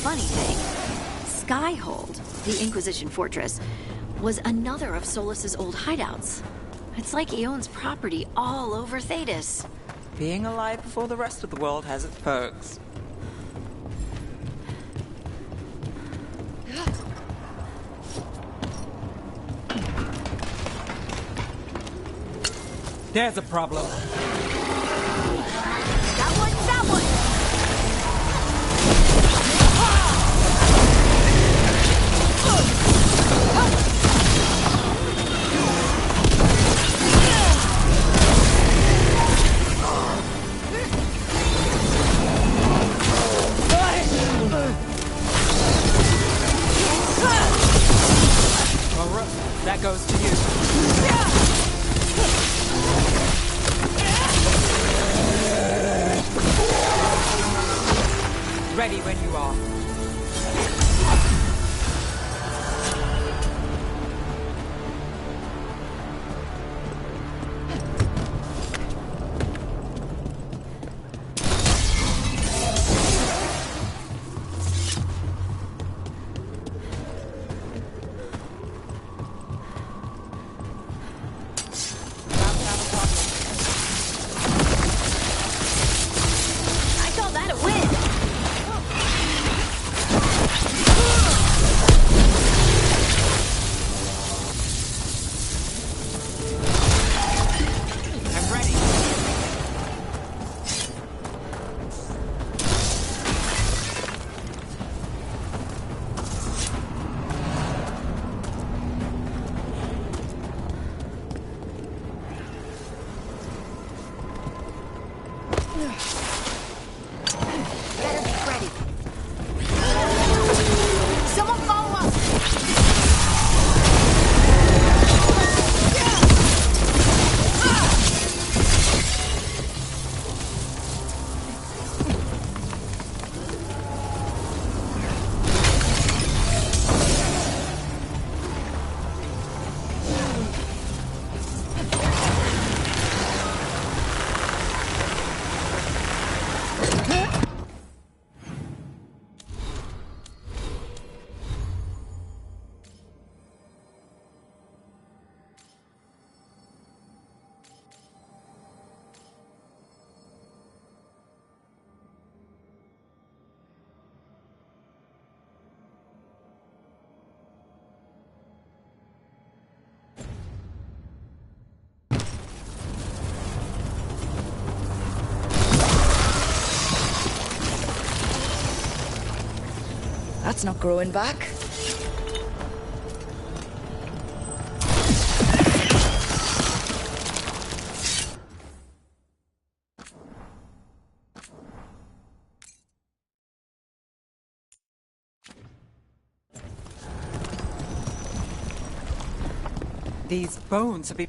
funny thing. Skyhold, the Inquisition fortress, was another of Solus's old hideouts. It's like he owns property all over Thedas. Being alive before the rest of the world has its perks. There's a problem. That one, that one! All right, that goes to you. Ready when you are. I call that a win! I'm ready. Better be ready. Someone follow us! That's not growing back. These bones have been...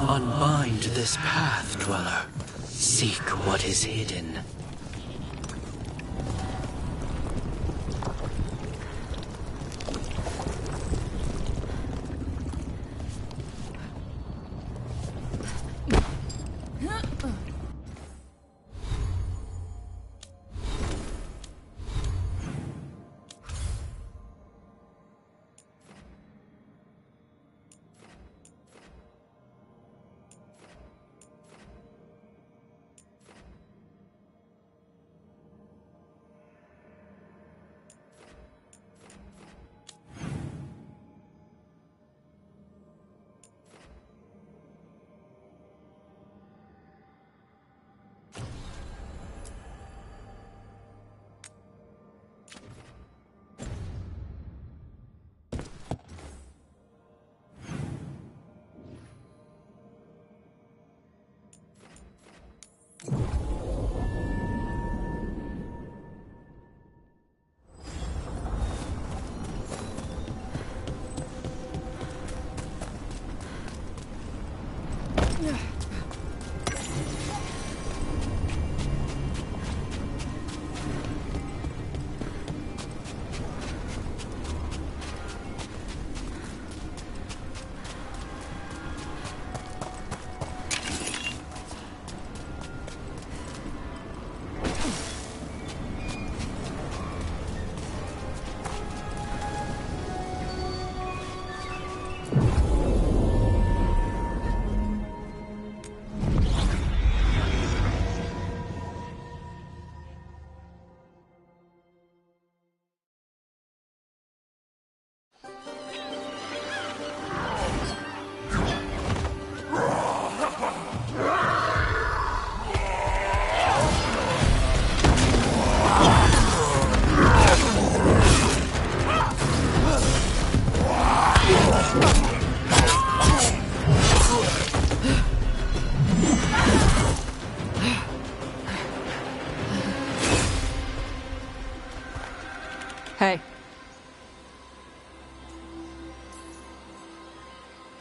Unbind this path, Dweller. Seek what is hidden.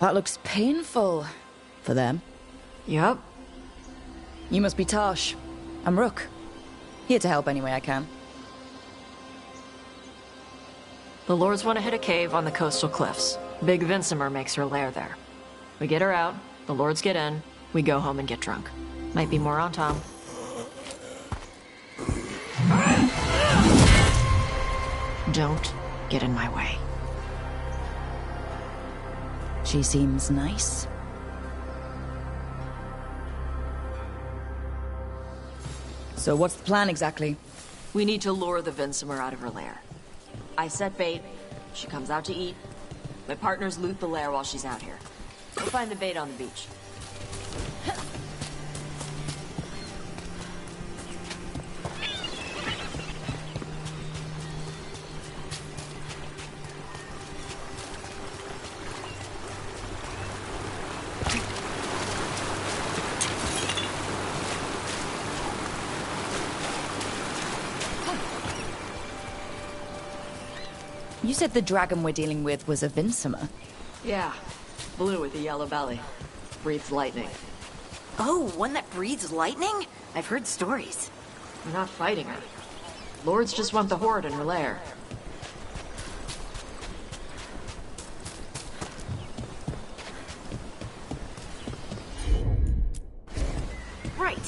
That looks painful. For them. Yup. You must be Tosh. I'm Rook. Here to help any way I can. The Lords want to hit a cave on the coastal cliffs. Big Vinsimer makes her lair there. We get her out, the Lords get in, we go home and get drunk. Might be more on Tom. Don't get in my way. She seems nice. So what's the plan exactly? We need to lure the Vinsimer out of her lair. I set bait, she comes out to eat. My partners loot the lair while she's out here. We'll find the bait on the beach. You said the dragon we're dealing with was a Vinsimer. Yeah, blue with a yellow belly. Breathes lightning. Oh, one that breathes lightning? I've heard stories. We're not fighting her. Lords just want the Horde in her lair. Right.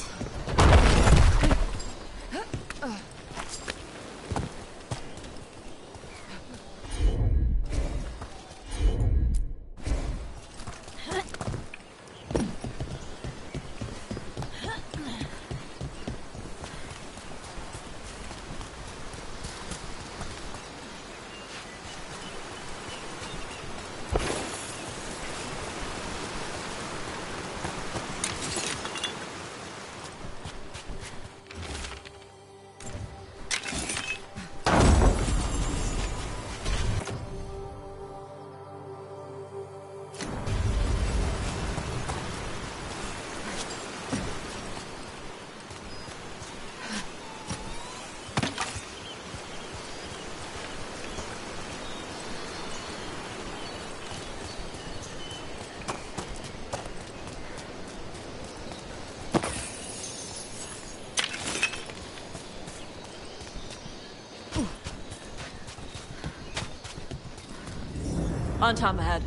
On Tom ahead.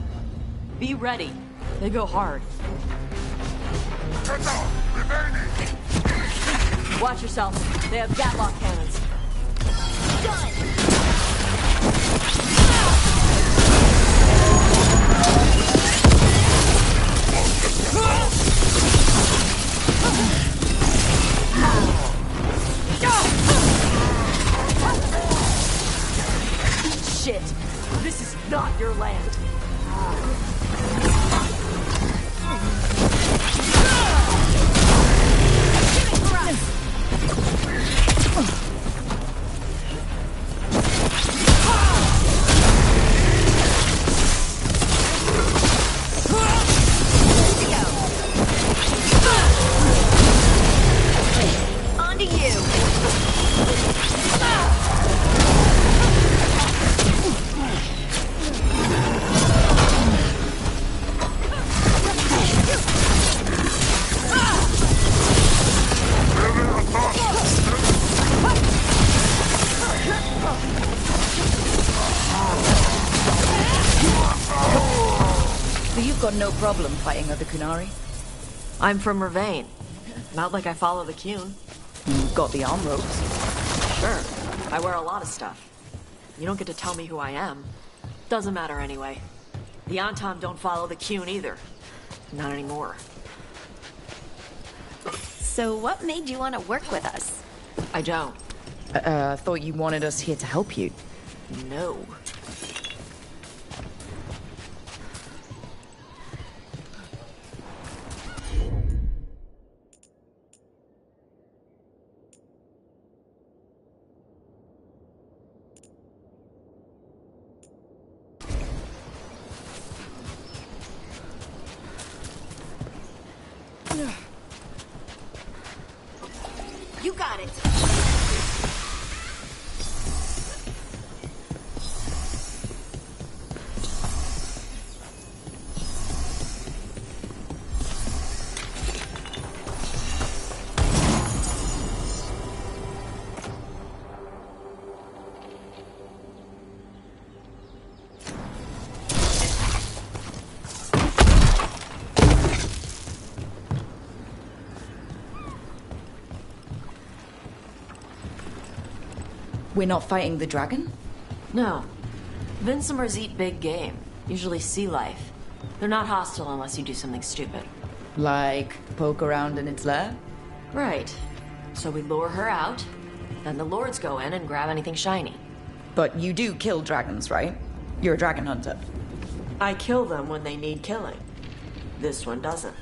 Be ready. They go hard. Watch yourself. They have Gatlock cannons. Shit! This is not your land! On to you! So you've got no problem fighting other Kunari? I'm from Ravain. Not like I follow the Cune. You've got the arm ropes. Sure, I wear a lot of stuff. You don't get to tell me who I am. Doesn't matter anyway. The Antom don't follow the Cune either. Not anymore. So what made you want to work with us? I don't. I thought you wanted us here to help you. No. You got it! We're not fighting the dragon? No. Vincimers eat big game, usually sea life. They're not hostile unless you do something stupid. Like, poke around in its lair? Right. So we lure her out, then the lords go in and grab anything shiny. But you do kill dragons, right? You're a dragon hunter. I kill them when they need killing. This one doesn't.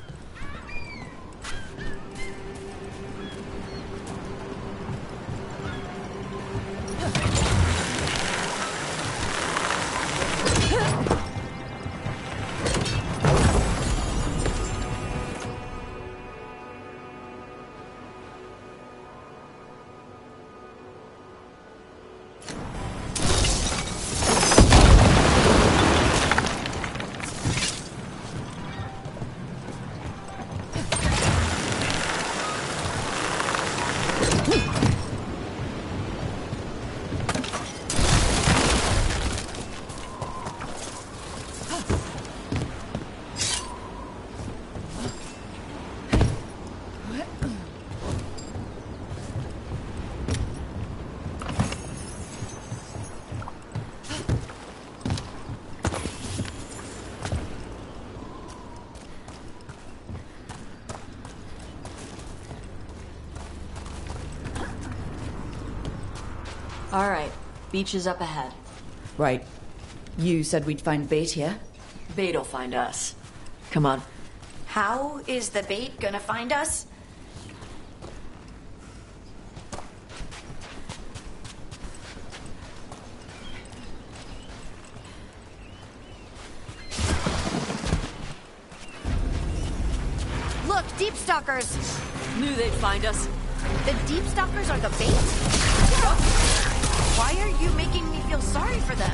All right, beach is up ahead. Right. You said we'd find bait here? Bait'll find us. Come on. How is the bait gonna find us? Look, deep stalkers! Knew they'd find us. The deep stalkers are the bait? Why are you making me feel sorry for them?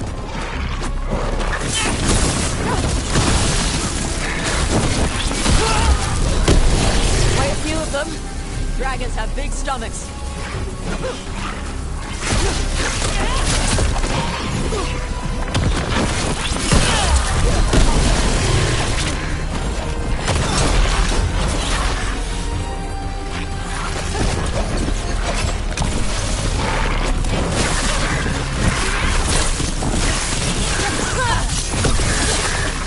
Quite a few of them. Dragons have big stomachs.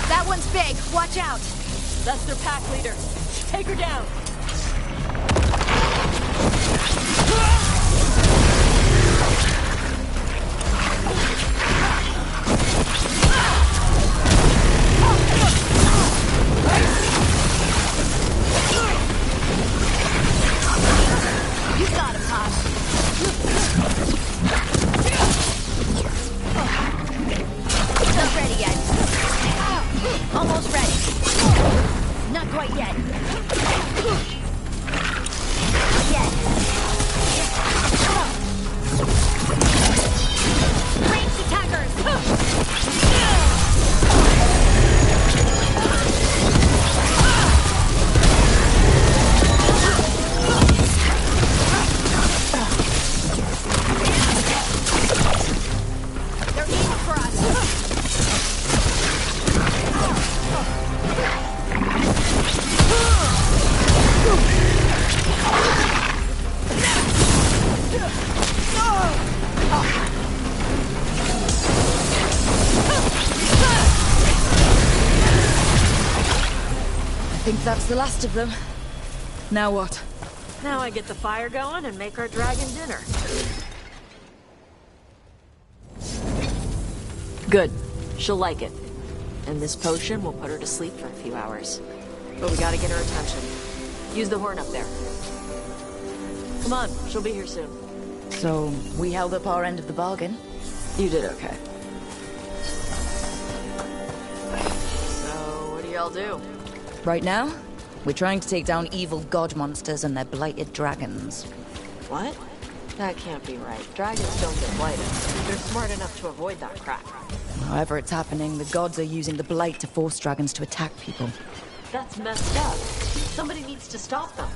That one's big. Watch out. That's their pack leader. Take her down. You got him, Tosh. Not ready yet. Almost ready. Not quite yet. Not yet. Ranged attackers! They're aiming for us. I think that's the last of them. Now what? Now I get the fire going and make our dragon dinner. Good. She'll like it. And this potion will put her to sleep for a few hours. But we gotta get her attention. Use the horn up there. Come on, she'll be here soon. So, we held up our end of the bargain? You did okay. So, what do y'all do? Right now, we're trying to take down evil god monsters and their blighted dragons. What? That can't be right. Dragons don't get blighted. They're smart enough to avoid that crap. However it's happening, the gods are using the blight to force dragons to attack people. That's messed up. Somebody needs to stop them.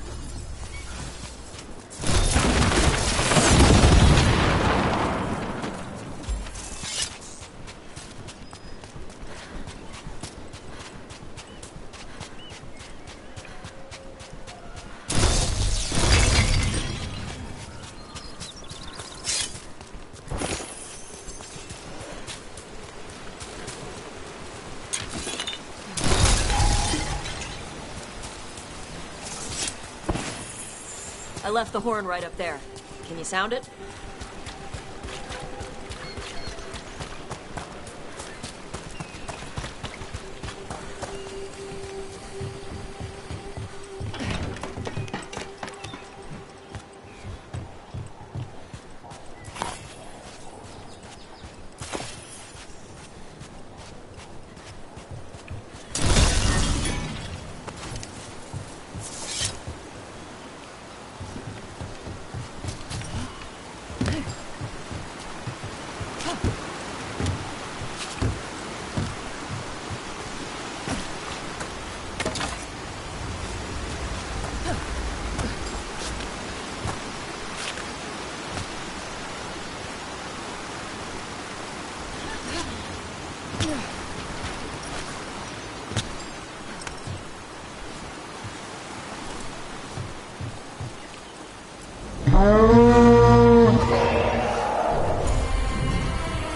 I left the horn right up there. Can you sound it?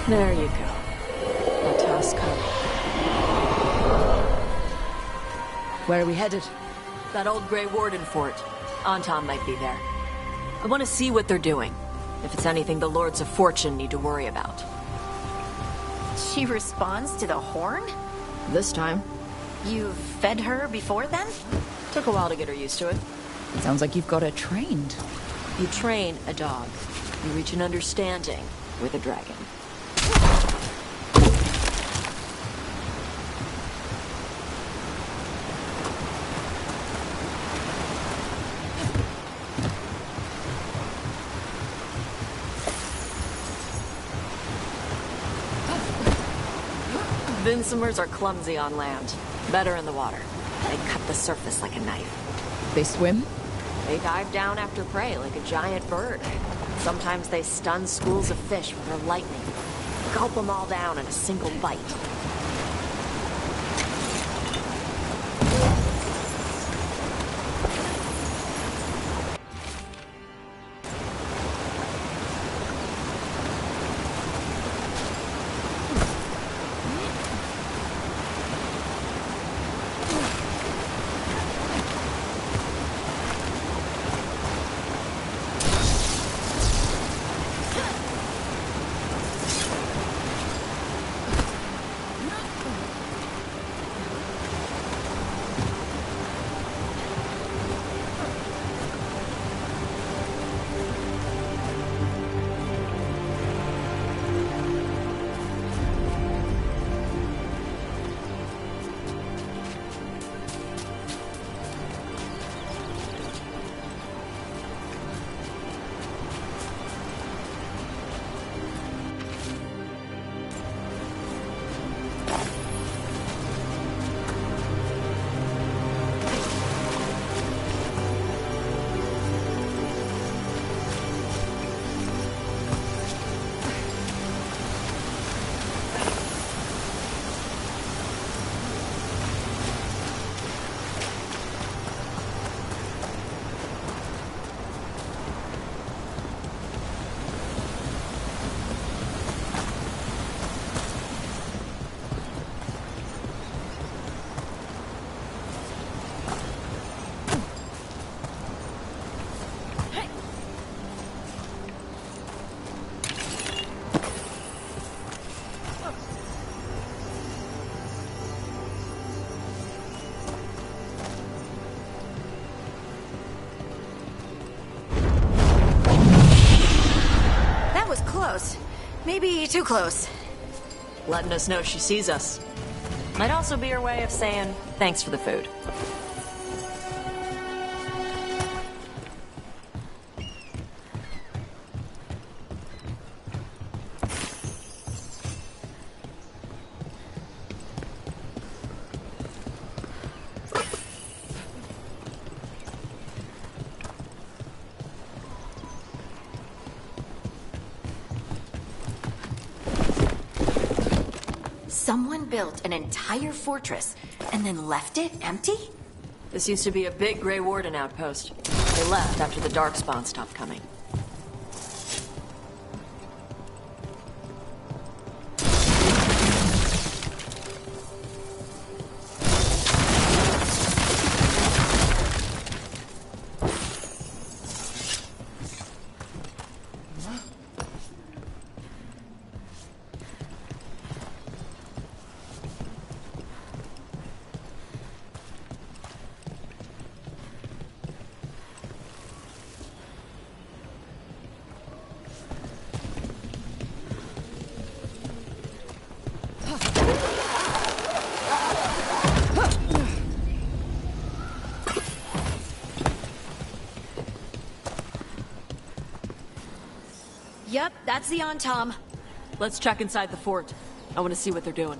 There you go. A tusk. Where are we headed? That old Grey Warden fort. Anton might be there. I want to see what they're doing. If it's anything the Lords of Fortune need to worry about. She responds to the horn? This time. You've fed her before then? Took a while to get her used to it. Sounds like you've got her trained. You train a dog. You reach an understanding with a dragon. Vincimers are clumsy on land. Better in the water. They cut the surface like a knife. They swim? They dive down after prey like a giant bird. Sometimes they stun schools of fish with their lightning. Gulp them all down in a single bite. Close. Maybe too close. Letting us know she sees us. Might also be her way of saying thanks for the food. Someone built an entire fortress and then left it empty? This used to be a big Grey Warden outpost. They left after the Darkspawn stopped coming. Yep, that's the Tom. Let's check inside the fort. I want to see what they're doing.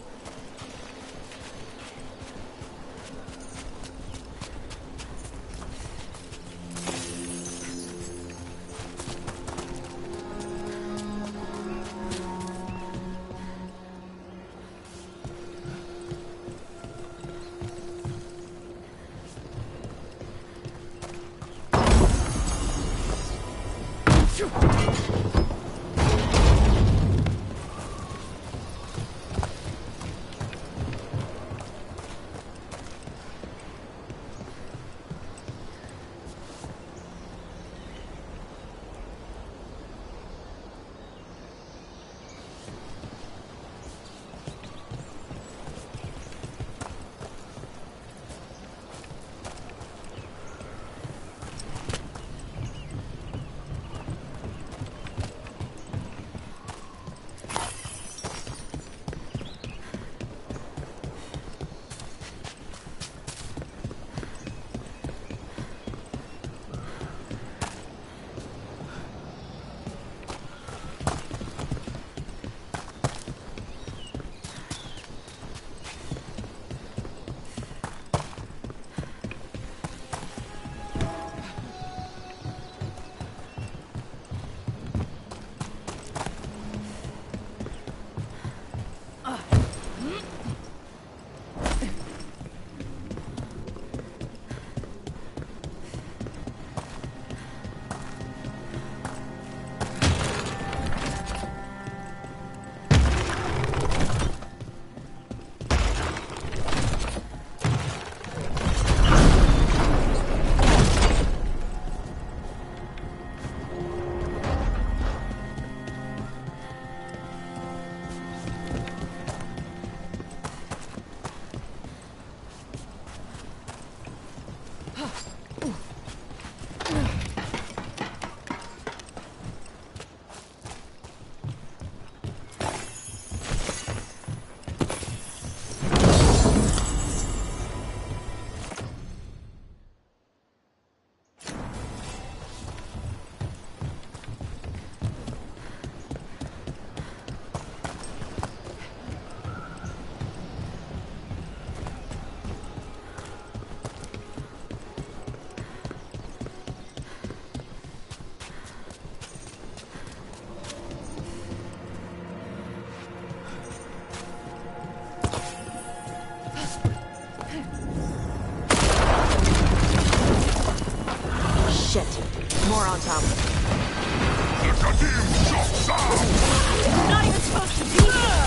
More on top. Not even supposed to be here!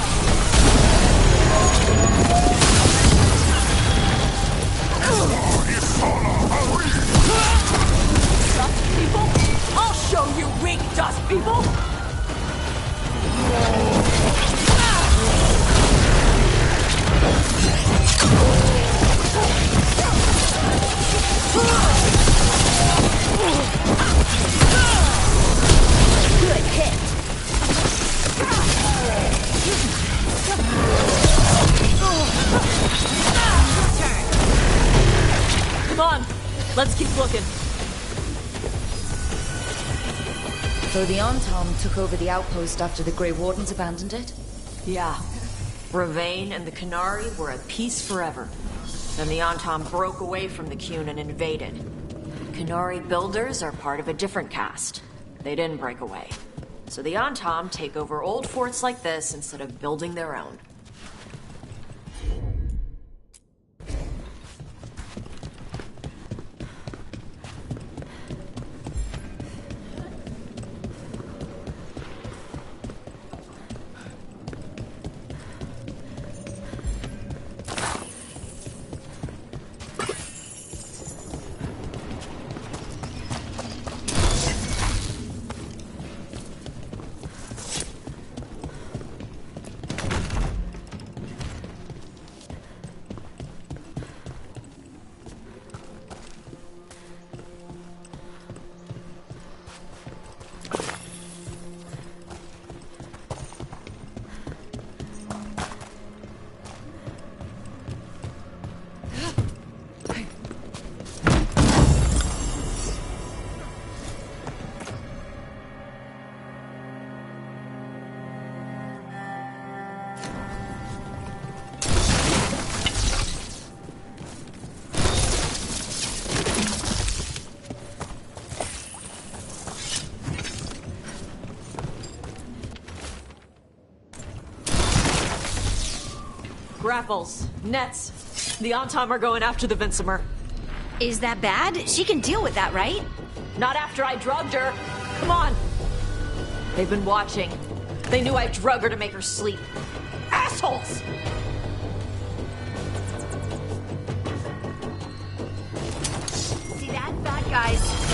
Dust people? I'll show you weak dust people! Good hit. Come on, let's keep looking. So the Tom took over the outpost after the Grey Wardens abandoned it? Yeah. Ravain and the Canary were at peace forever. Then the Tom broke away from the Qun and invaded. Canary builders are part of a different caste. They didn't break away. So the Tom take over old forts like this instead of building their own. Grapples. Nets. The Antom are going after the Vincemer. Is that bad? She can deal with that, right? Not after I drugged her. Come on. They've been watching. They knew I drug her to make her sleep. Assholes! See that? Bad guys.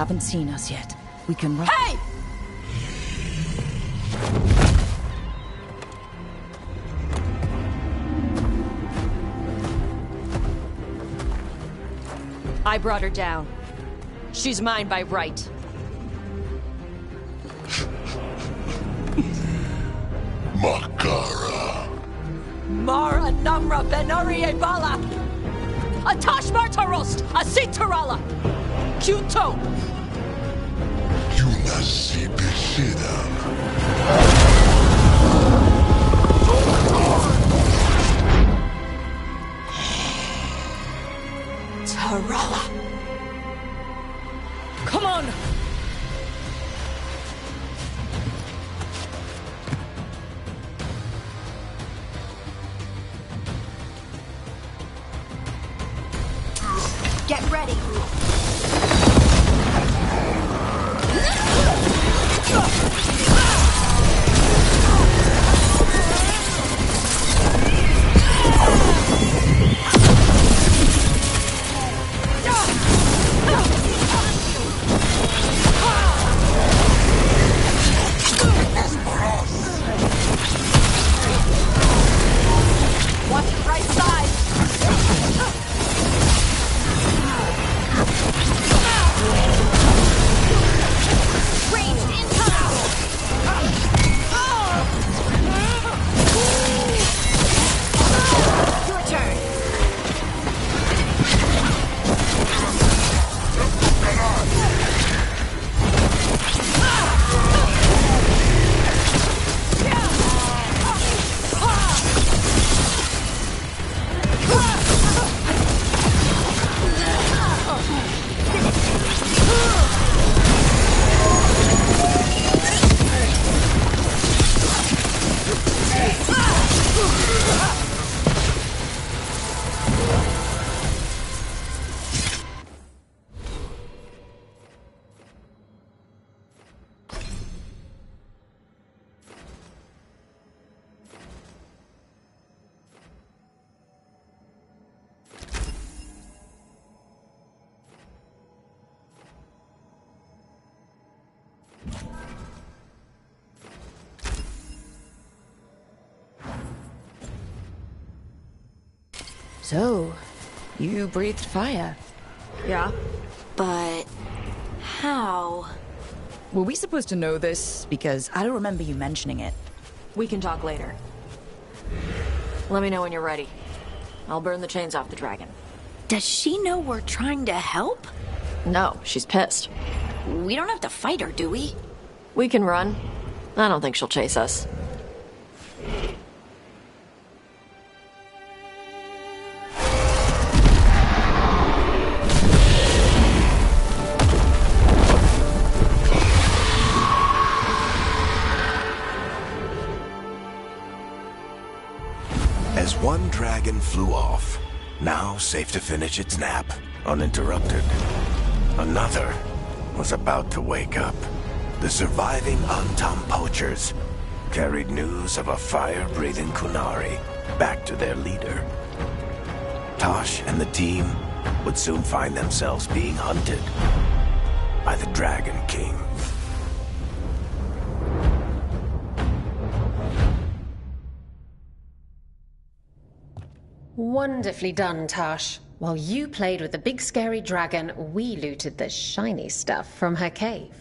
haven't seen us yet. We can run. Hey! I brought her down. She's mine by right. Makara. Mara Namra Benari Ebala! Atash Martarost! Asitarala! Kyuto! Yunasi Besida. Tarala! Come on! Get ready. Watch the right side! Ranged incoming! Your turn. So, you breathed fire. Yeah? But how? Were we supposed to know this? Because I don't remember you mentioning it. We can talk later. Let me know when you're ready. I'll burn the chains off the dragon. Does she know we're trying to help? No, she's pissed. We don't have to fight her, do we? We can run. I don't think she'll chase us. As one dragon flew off, now safe to finish its nap, uninterrupted, another was about to wake up. The surviving Antam poachers carried news of a fire-breathing Kunari back to their leader. Tosh and the team would soon find themselves being hunted by the Dragon King. Wonderfully done, Tash. While you played with the big scary dragon, we looted the shiny stuff from her cave.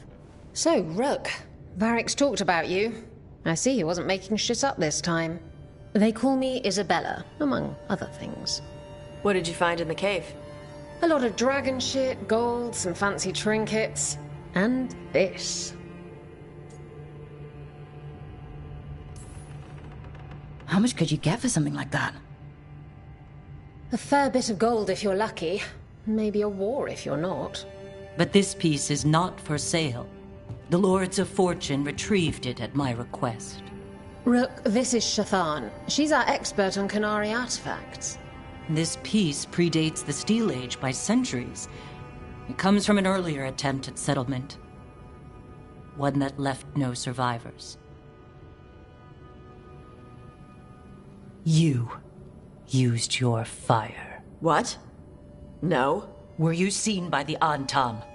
So, Rook, Varric's talked about you. I see he wasn't making shit up this time. They call me Isabella, among other things. What did you find in the cave? A lot of dragon shit, gold, some fancy trinkets, and this. How much could you get for something like that? A fair bit of gold if you're lucky. Maybe a war if you're not. But this piece is not for sale. The Lords of Fortune retrieved it at my request. Rook, this is Shathan. She's our expert on Kunari artifacts. This piece predates the Steel Age by centuries. It comes from an earlier attempt at settlement. One that left no survivors. You used your fire. What? No. Were you seen by the Antam?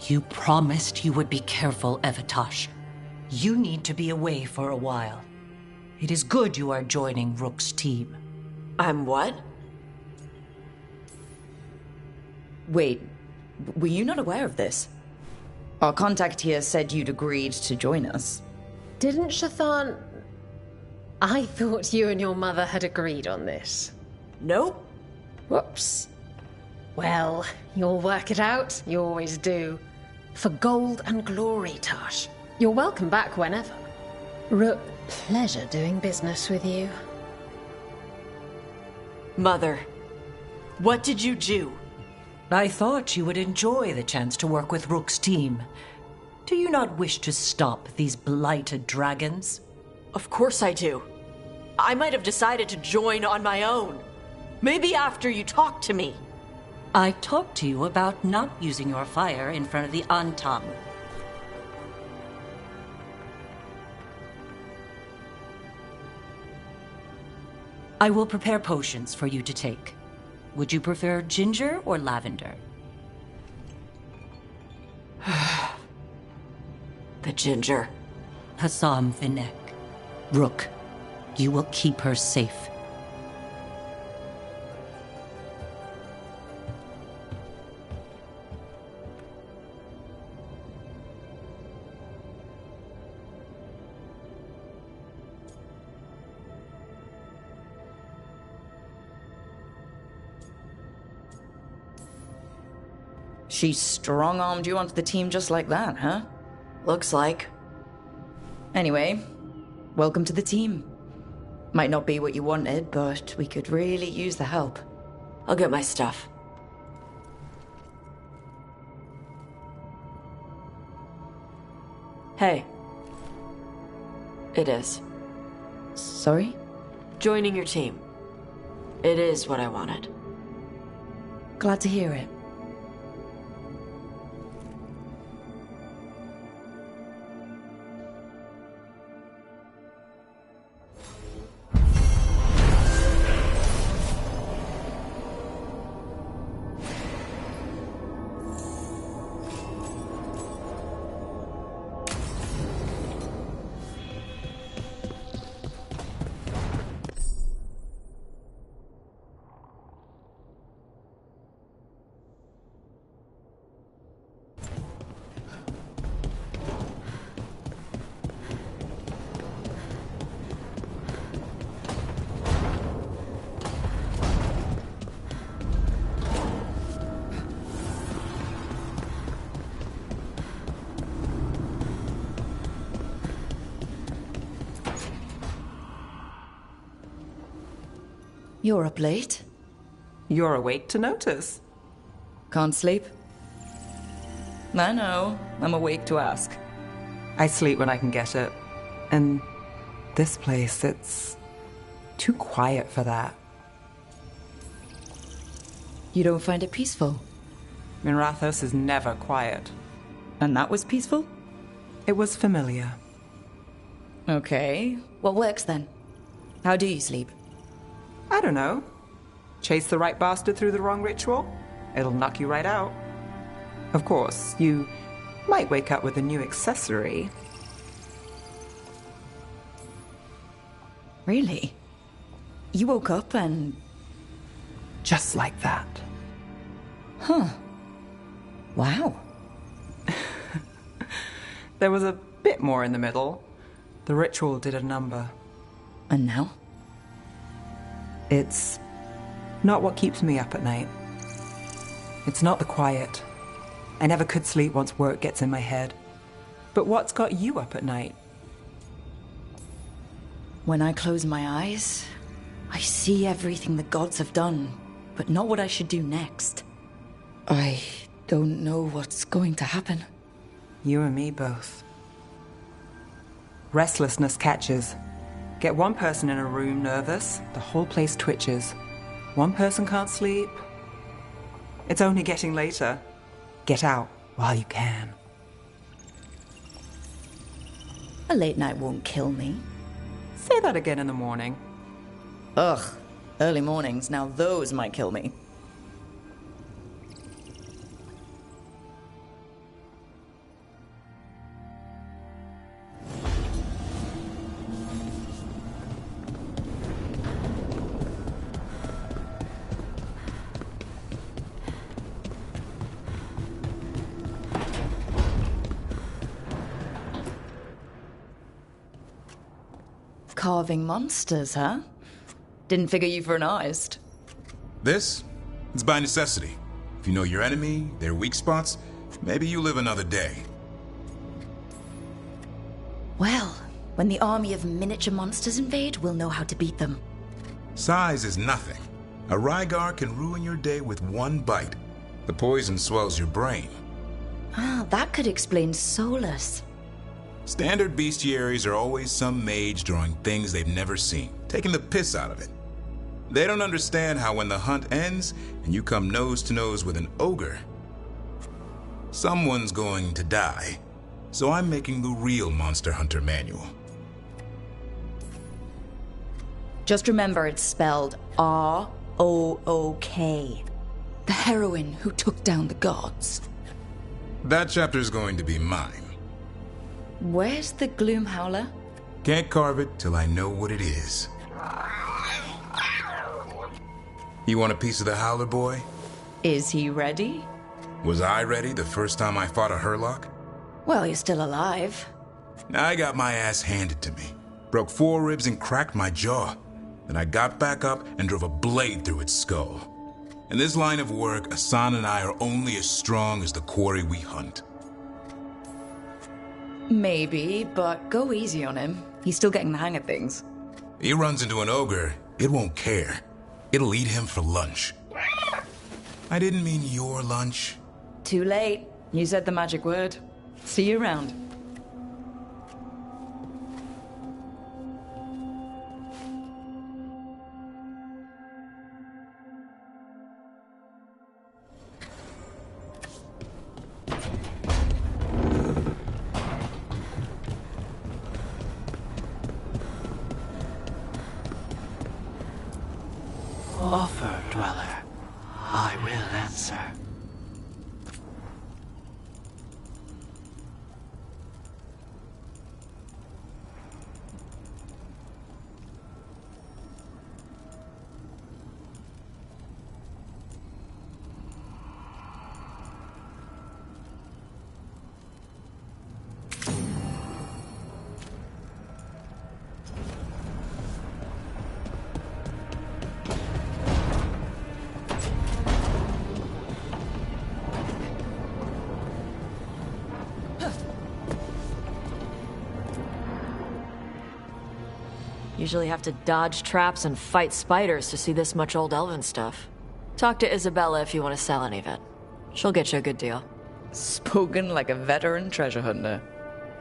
You promised you would be careful, Evatosh. You need to be away for a while. It is good you are joining Rook's team. I'm what? Wait, were you not aware of this? Our contact here said you'd agreed to join us. Didn't Shathan... I thought you and your mother had agreed on this. Nope. Whoops. Well, you'll work it out. You always do. For gold and glory, Tosh. You're welcome back whenever. Rook, pleasure doing business with you. Mother, what did you do? I thought you would enjoy the chance to work with Rook's team. Do you not wish to stop these blighted dragons? Of course I do. I might have decided to join on my own. Maybe after you talked to me. I talked to you about not using your fire in front of the Antam. I will prepare potions for you to take. Would you prefer ginger or lavender? The ginger. Hassam Vinek. Rook, you will keep her safe. She strong-armed you onto the team just like that, huh? Looks like. Anyway, welcome to the team. Might not be what you wanted, but we could really use the help. I'll get my stuff. Hey. It is. Sorry? Joining your team. It is what I wanted. Glad to hear it. You're up late. You're awake to notice. Can't sleep? I know. I'm awake to ask. I sleep when I can get it. And this place, it's too quiet for that. You don't find it peaceful? Minrathos is never quiet. And that was peaceful? It was familiar. Okay. What works then? How do you sleep? I don't know. Chase the right bastard through the wrong ritual? It'll knock you right out. Of course, you might wake up with a new accessory. Really? You woke up and... Just like that. Huh. Wow. There was a bit more in the middle. The ritual did a number. And now? It's not what keeps me up at night. It's not the quiet. I never could sleep once work gets in my head. But what's got you up at night? When I close my eyes, I see everything the gods have done, but not what I should do next. I don't know what's going to happen. You and me both. Restlessness catches. Get one person in a room nervous, the whole place twitches. One person can't sleep. It's only getting later. Get out while you can. A late night won't kill me. Say that again in the morning. Ugh, early mornings, now those might kill me. carving monsters, huh? Didn't figure you for an artist. This? It's by necessity. If you know your enemy, their weak spots, maybe you live another day. Well, when the army of miniature monsters invade, we'll know how to beat them. Size is nothing. A Veilguard can ruin your day with one bite. The poison swells your brain. Ah, that could explain Solus. Standard bestiaries are always some mage drawing things they've never seen, taking the piss out of it. They don't understand how when the hunt ends and you come nose to nose with an ogre, someone's going to die. So I'm making the real Monster Hunter manual. Just remember it's spelled R-O-O-K. The heroine who took down the gods. That chapter's going to be mine. Where's the Gloom Howler? Can't carve it till I know what it is. You want a piece of the Howler, boy? Is he ready? Was I ready the first time I fought a Hurlock? Well, he's still alive. I got my ass handed to me. Broke 4 ribs and cracked my jaw. Then I got back up and drove a blade through its skull. In this line of work, Asan and I are only as strong as the quarry we hunt. Maybe, but go easy on him. He's still getting the hang of things. He runs into an ogre, it won't care. It'll eat him for lunch. I didn't mean your lunch. Too late. You said the magic word. See you around. Offer, Dweller. I will answer. Usually have to dodge traps and fight spiders to see this much old elven stuff. Talk to Isabella if you want to sell any of it. She'll get you a good deal. Spoken like a veteran treasure hunter.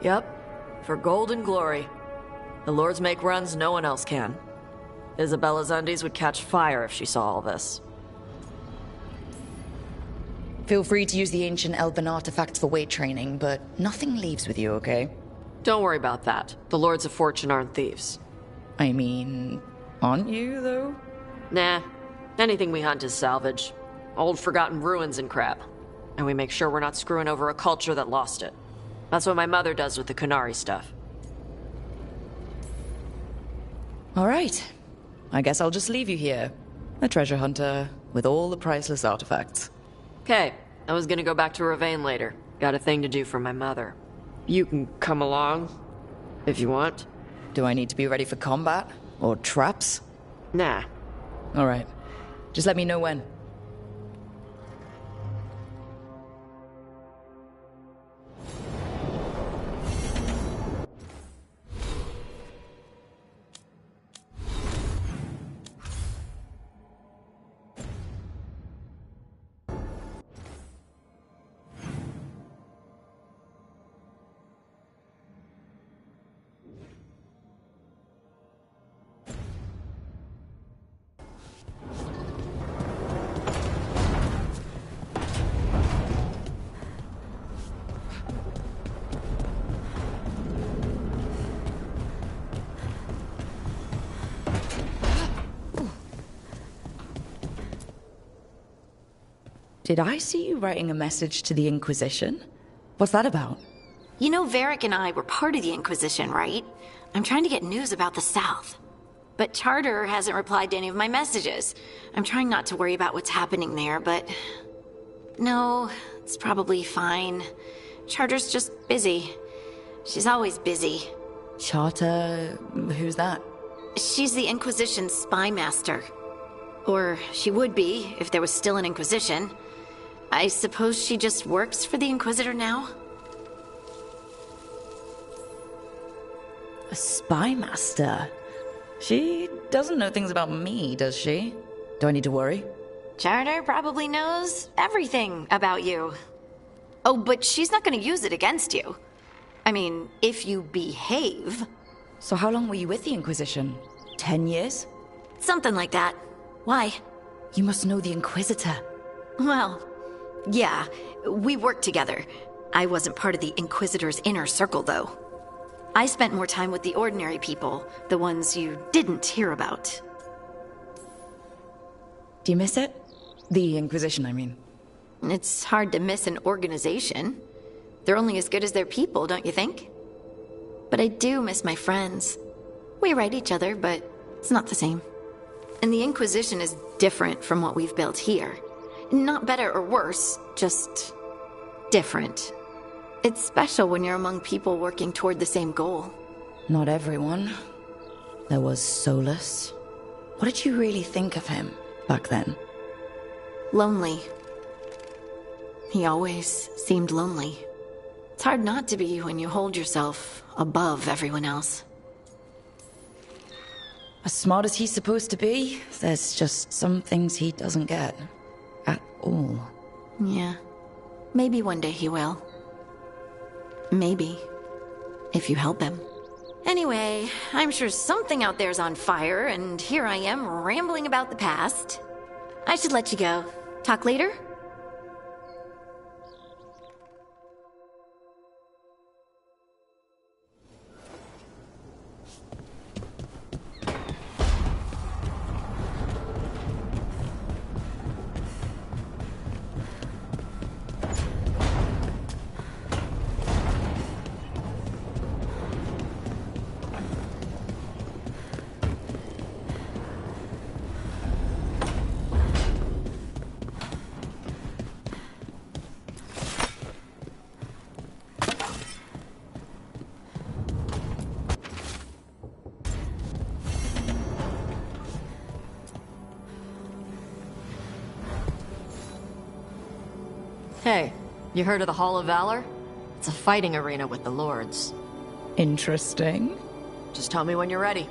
Yep, for gold and glory. The lords make runs no one else can. Isabella's undies would catch fire if she saw all this. Feel free to use the ancient elven artifacts for weight training, but nothing leaves with you, okay? Don't worry about that. The lords of fortune aren't thieves. I mean, aren't you, though? Nah. Anything we hunt is salvage. Old forgotten ruins and crap. And we make sure we're not screwing over a culture that lost it. That's what my mother does with the Kunari stuff. All right. I guess I'll just leave you here. A treasure hunter with all the priceless artifacts. Okay, I was gonna go back to Ravane later. Got a thing to do for my mother. You can come along, if you want. Do I need to be ready for combat? Or traps? Nah. All right. Just let me know when. Did I see you writing a message to the Inquisition? What's that about? You know, Varric and I were part of the Inquisition, right? I'm trying to get news about the South. But Charter hasn't replied to any of my messages. I'm trying not to worry about what's happening there, but... No, it's probably fine. Charter's just busy. She's always busy. Charter... who's that? She's the Inquisition's spy master. Or she would be, if there was still an Inquisition. I suppose she just works for the Inquisitor now? A spy master? She doesn't know things about me, does she? Do I need to worry? Charter probably knows everything about you. Oh, but she's not going to use it against you. I mean, if you behave. So how long were you with the Inquisition? 10 years? Something like that. Why? You must know the Inquisitor. Well, yeah, we worked together. I wasn't part of the Inquisitor's inner circle, though. I spent more time with the ordinary people, the ones you didn't hear about. Do you miss it? The Inquisition, I mean. It's hard to miss an organization. They're only as good as their people, don't you think? But I do miss my friends. We write each other, but it's not the same. And the Inquisition is different from what we've built here. Not better or worse, just different. It's special when you're among people working toward the same goal. Not everyone. There was Solus. What did you really think of him back then? Lonely. He always seemed lonely. It's hard not to be when you hold yourself above everyone else. As smart as he's supposed to be, there's just some things he doesn't get. At all. Yeah. Maybe one day he will. Maybe. If you help him. Anyway, I'm sure something out there's on fire, and here I am rambling about the past. I should let you go. Talk later? Hey, you heard of the Hall of Valor? It's a fighting arena with the Lords. Interesting. Just tell me when you're ready.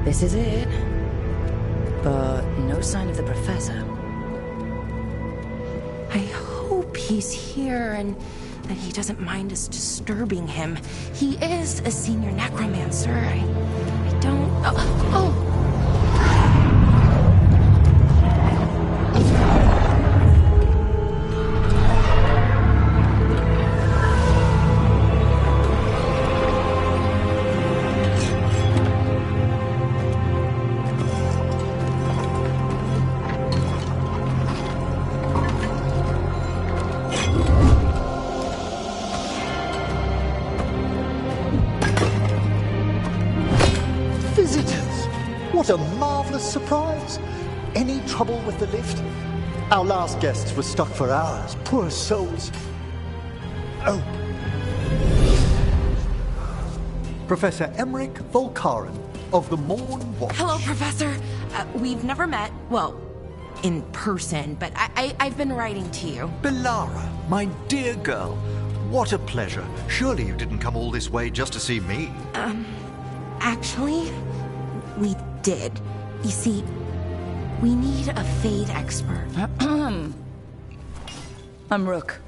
This is it. But no sign of the professor. I hope he's here and that he doesn't mind us disturbing him. He is a senior necromancer. I don't... Oh! surprise. Any trouble with the lift? Our last guests were stuck for hours. Poor souls. Oh. Professor Emmerich Volkaren of the Morn Watch. Hello, Professor. We've never met, well, in person, but I've been writing to you. Belara, my dear girl. What a pleasure. Surely you didn't come all this way just to see me. Actually, we did. You see, we need a Fade expert. I'm Rook.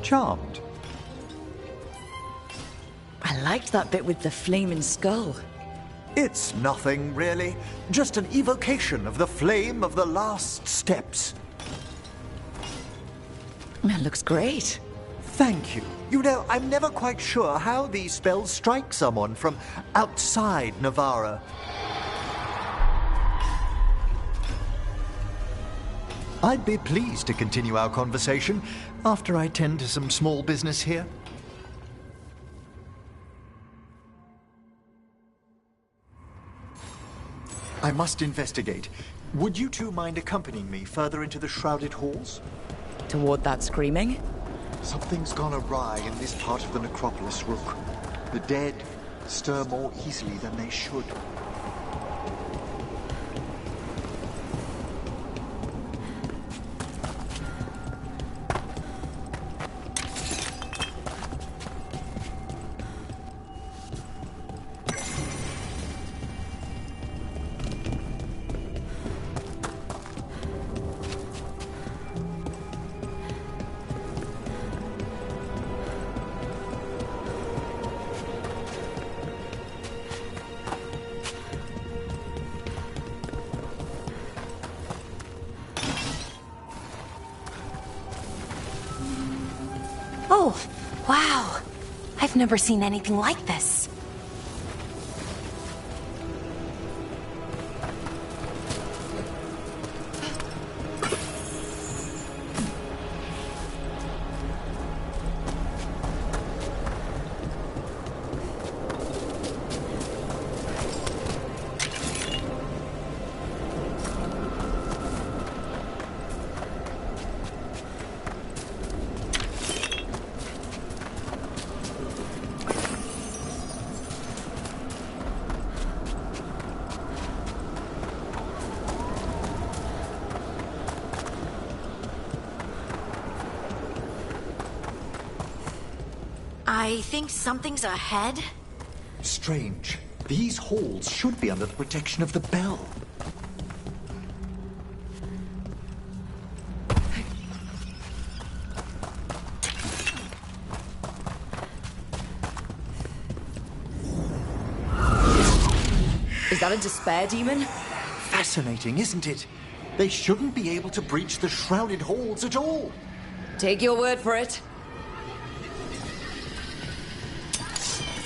Charmed. I liked that bit with the flaming skull. It's nothing, really. Just an evocation of the flame of the last steps. That looks great. Thank you. You know, I'm never quite sure how these spells strike someone from outside Navarra. I'd be pleased to continue our conversation after I tend to some small business here. I must investigate. Would you two mind accompanying me further into the shrouded halls? Toward that screaming? Something's gone awry in this part of the necropolis, Rook. The dead stir more easily than they should. Oh, wow. I've never seen anything like this. I think something's ahead. Strange. These halls should be under the protection of the bell. Is that a despair demon? Fascinating, isn't it? They shouldn't be able to breach the shrouded halls at all. Take your word for it.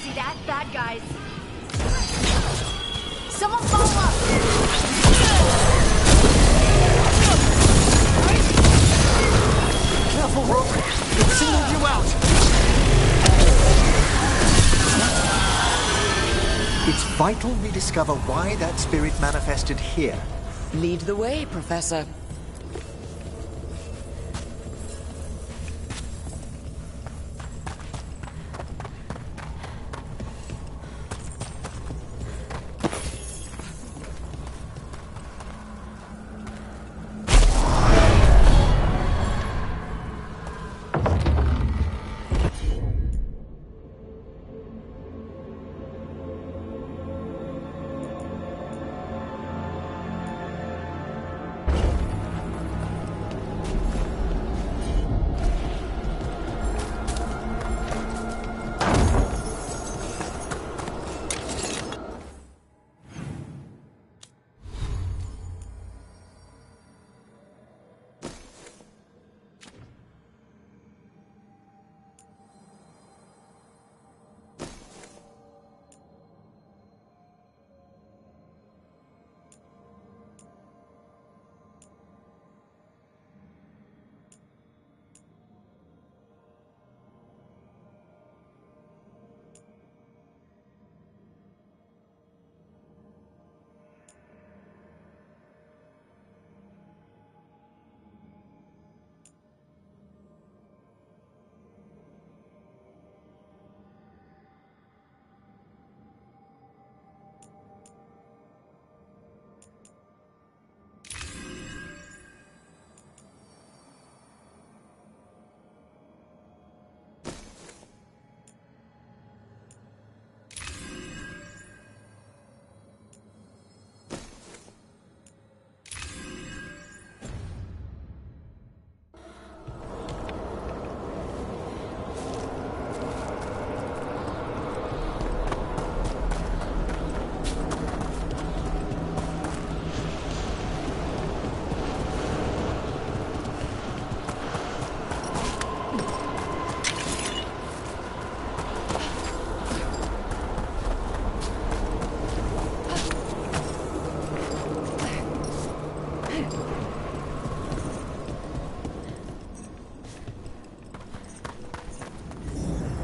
See that? Bad guys. Someone follow up! Careful, Rook! It singled you out! It's vital we discover why that spirit manifested here. Lead the way, Professor.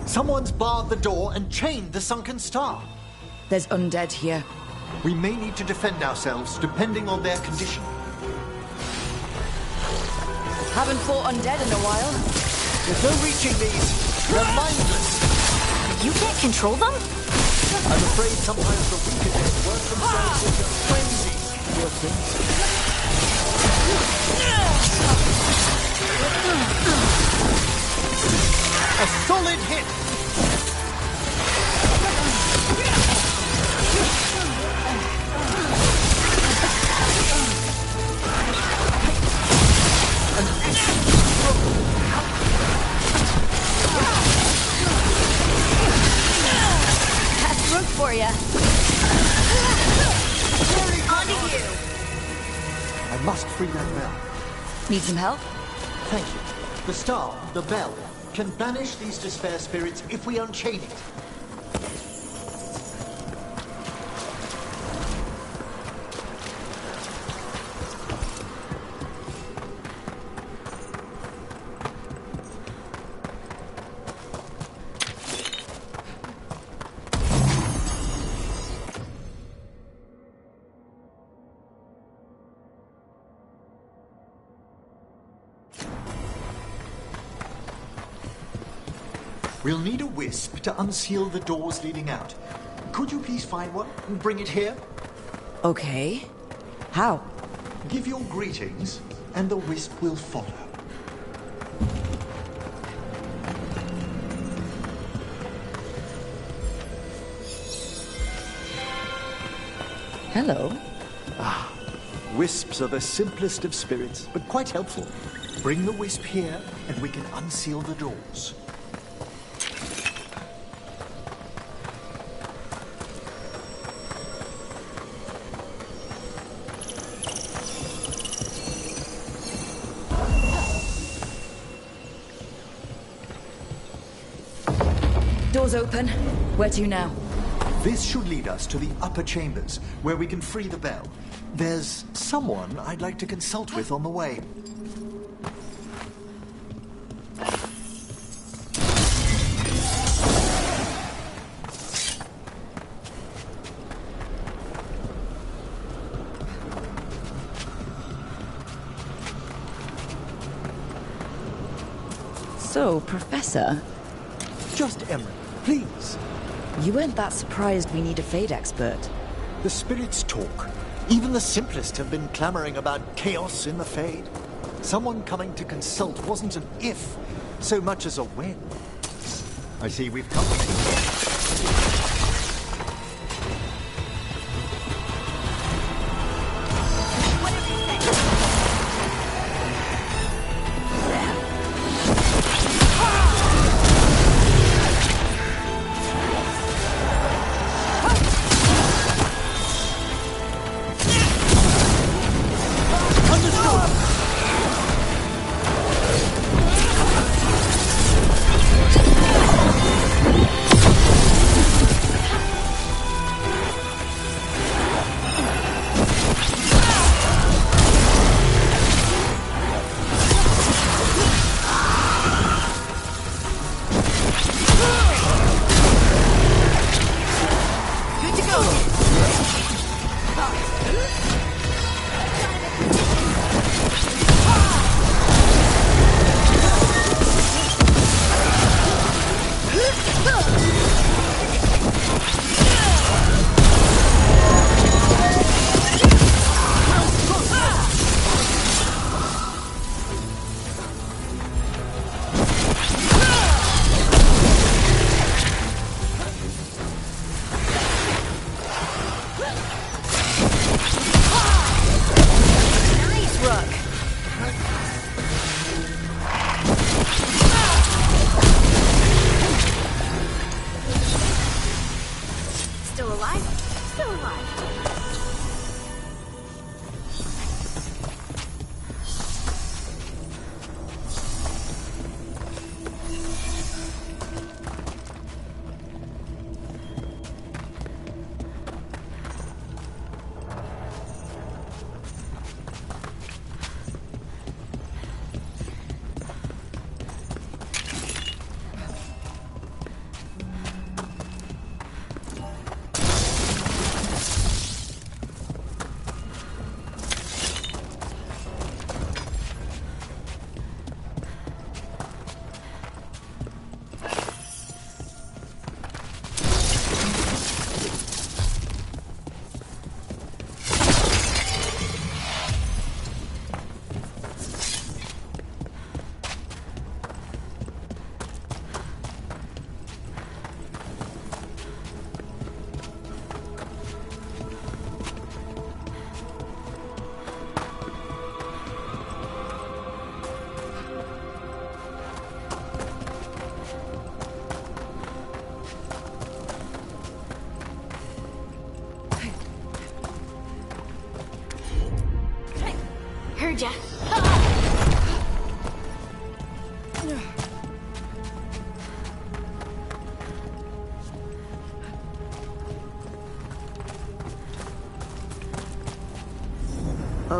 Someone's barred the door and chained the sunken star. There's undead here. We may need to defend ourselves, depending on their condition. Haven't fought undead in a while. There's no reaching these. They're mindless. You can't control them? I'm afraid sometimes the weaker dead work themselves into frenzy. Poor things. A solid hit! That's root for you. Onto you! I must free that bell. Need some help? Thank you. The star, the bell, can banish these despair spirits if we unchain it. We'll need a wisp to unseal the doors leading out. Could you please find one and bring it here? Okay. How? Give your greetings, and the wisp will follow. Hello. Wisps are the simplest of spirits, but quite helpful. Bring the wisp here, and we can unseal the doors. Doors open. Where to now? This should lead us to the upper chambers, where we can free the bell. There's someone I'd like to consult with on the way. So, Professor? Just Emery, please. You weren't that surprised we need a Fade expert. The spirits talk. Even the simplest have been clamoring about chaos in the Fade. Someone coming to consult wasn't an if, so much as a when. I see we've company.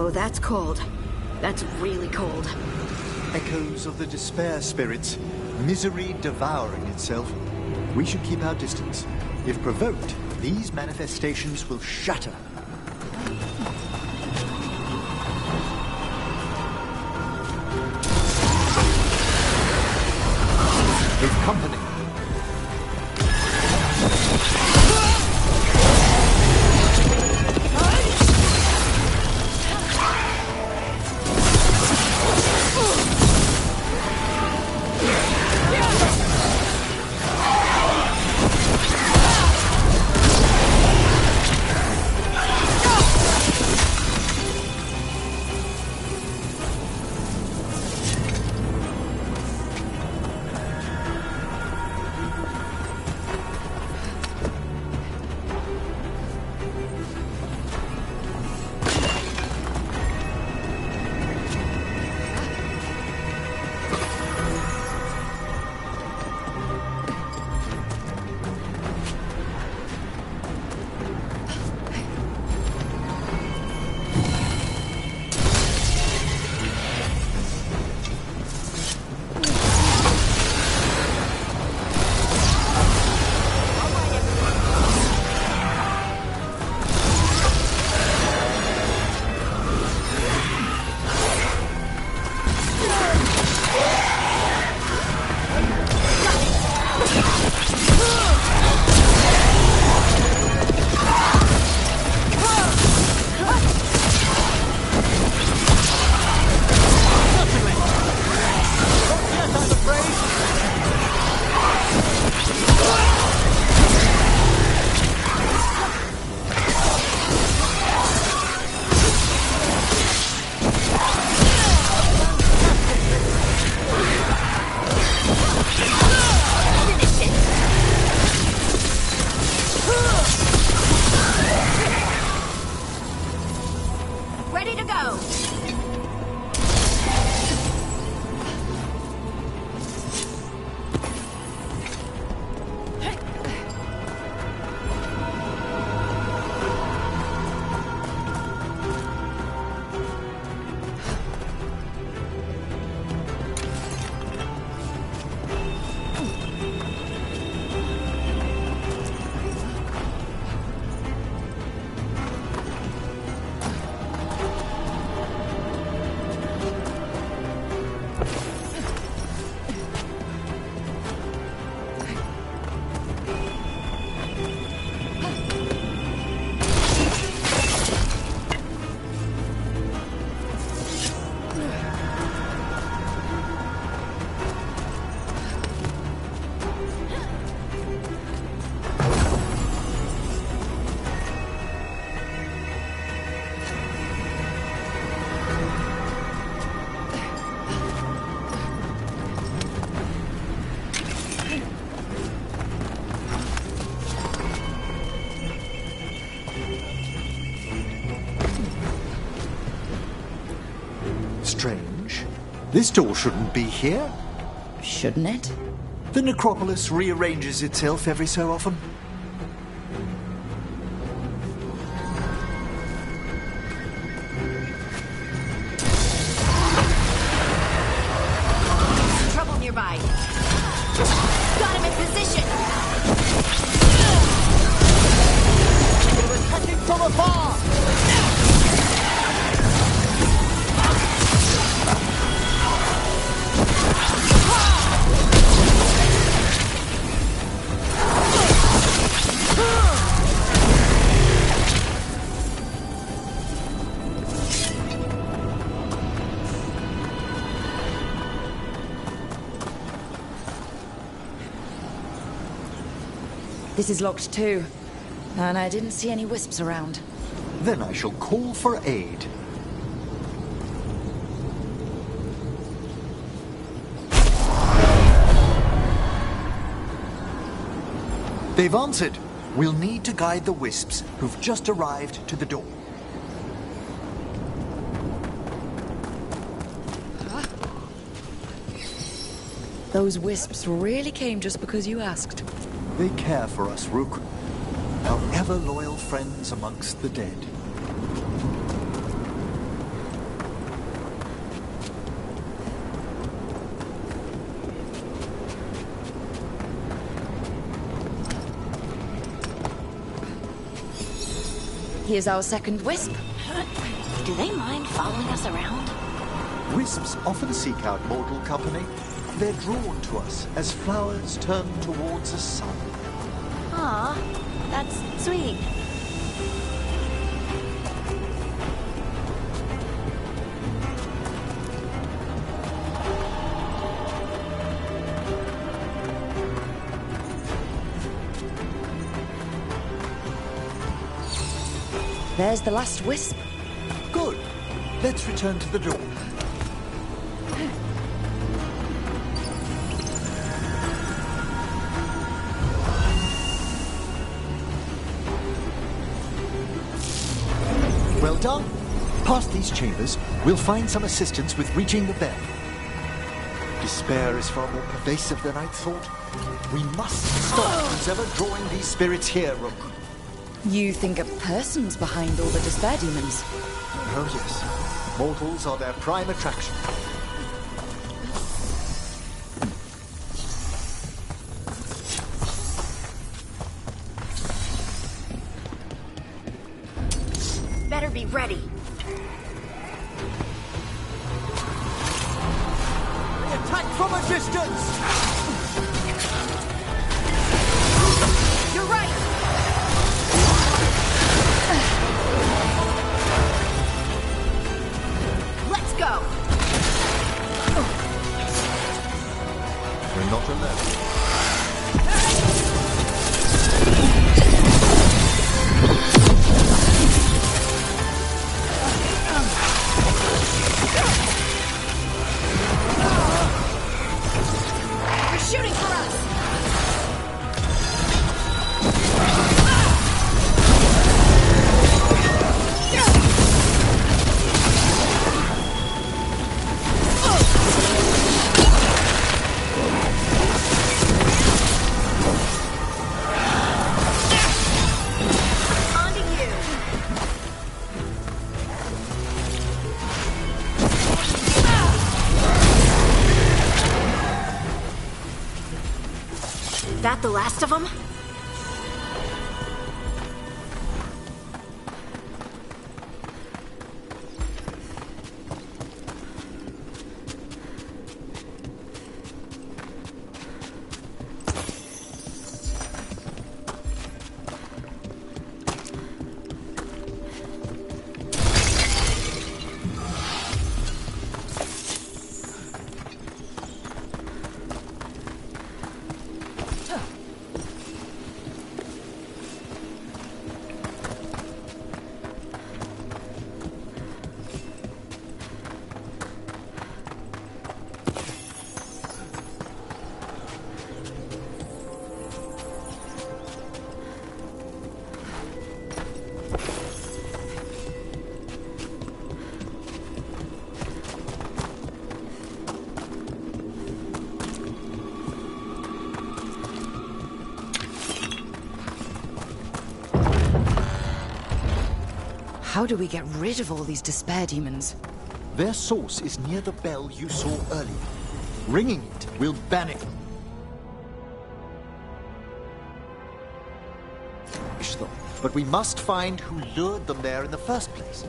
Oh, that's cold. That's really cold. Echoes of the despair spirits, misery devouring itself. We should keep our distance. If provoked, these manifestations will shatter. With company. Strange. This door shouldn't be here. Shouldn't it? The necropolis rearranges itself every so often. Trouble nearby. Got him in position. They were attacking from afar. This is locked too. And I didn't see any wisps around. Then I shall call for aid. They've answered. We'll need to guide the wisps who've just arrived to the door. Those wisps really came just because you asked. They care for us, Rook. Our ever-loyal friends amongst the dead. Here's our second wisp. Do they mind following us around? Wisps often seek out mortal company. They're drawn to us as flowers turn towards a sun. Aw, that's sweet. There's the last wisp. Good. Let's return to the door. Well done. Past these chambers, we'll find some assistance with reaching the bell. Despair is far more pervasive than I'd thought. We must stop who's ever drawing these spirits here, Rook. You think a person's behind all the despair demons? Oh, yes. Mortals are their prime attraction. Better be ready. They attack from a distance! You're right! Let's go! We're not alone. They're shooting for us! That the last of them? How do we get rid of all these despair demons? Their source is near the bell you saw earlier. Ringing it will ban it. But we must find who lured them there in the first place.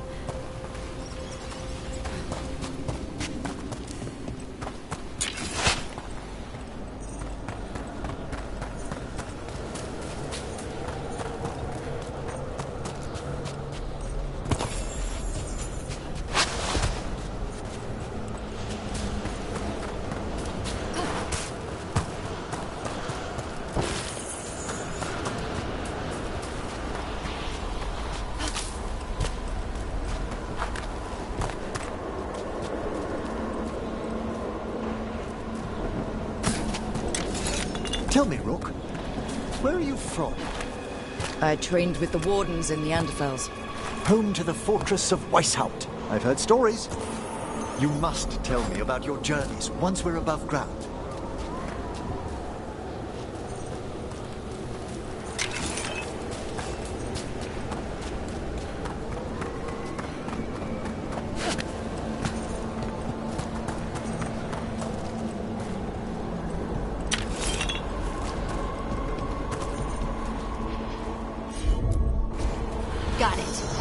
Tell me, Rook, where are you from? I trained with the wardens in the Anderfels. Home to the fortress of Weishaupt. I've heard stories. You must tell me about your journeys once we're above ground. Got it.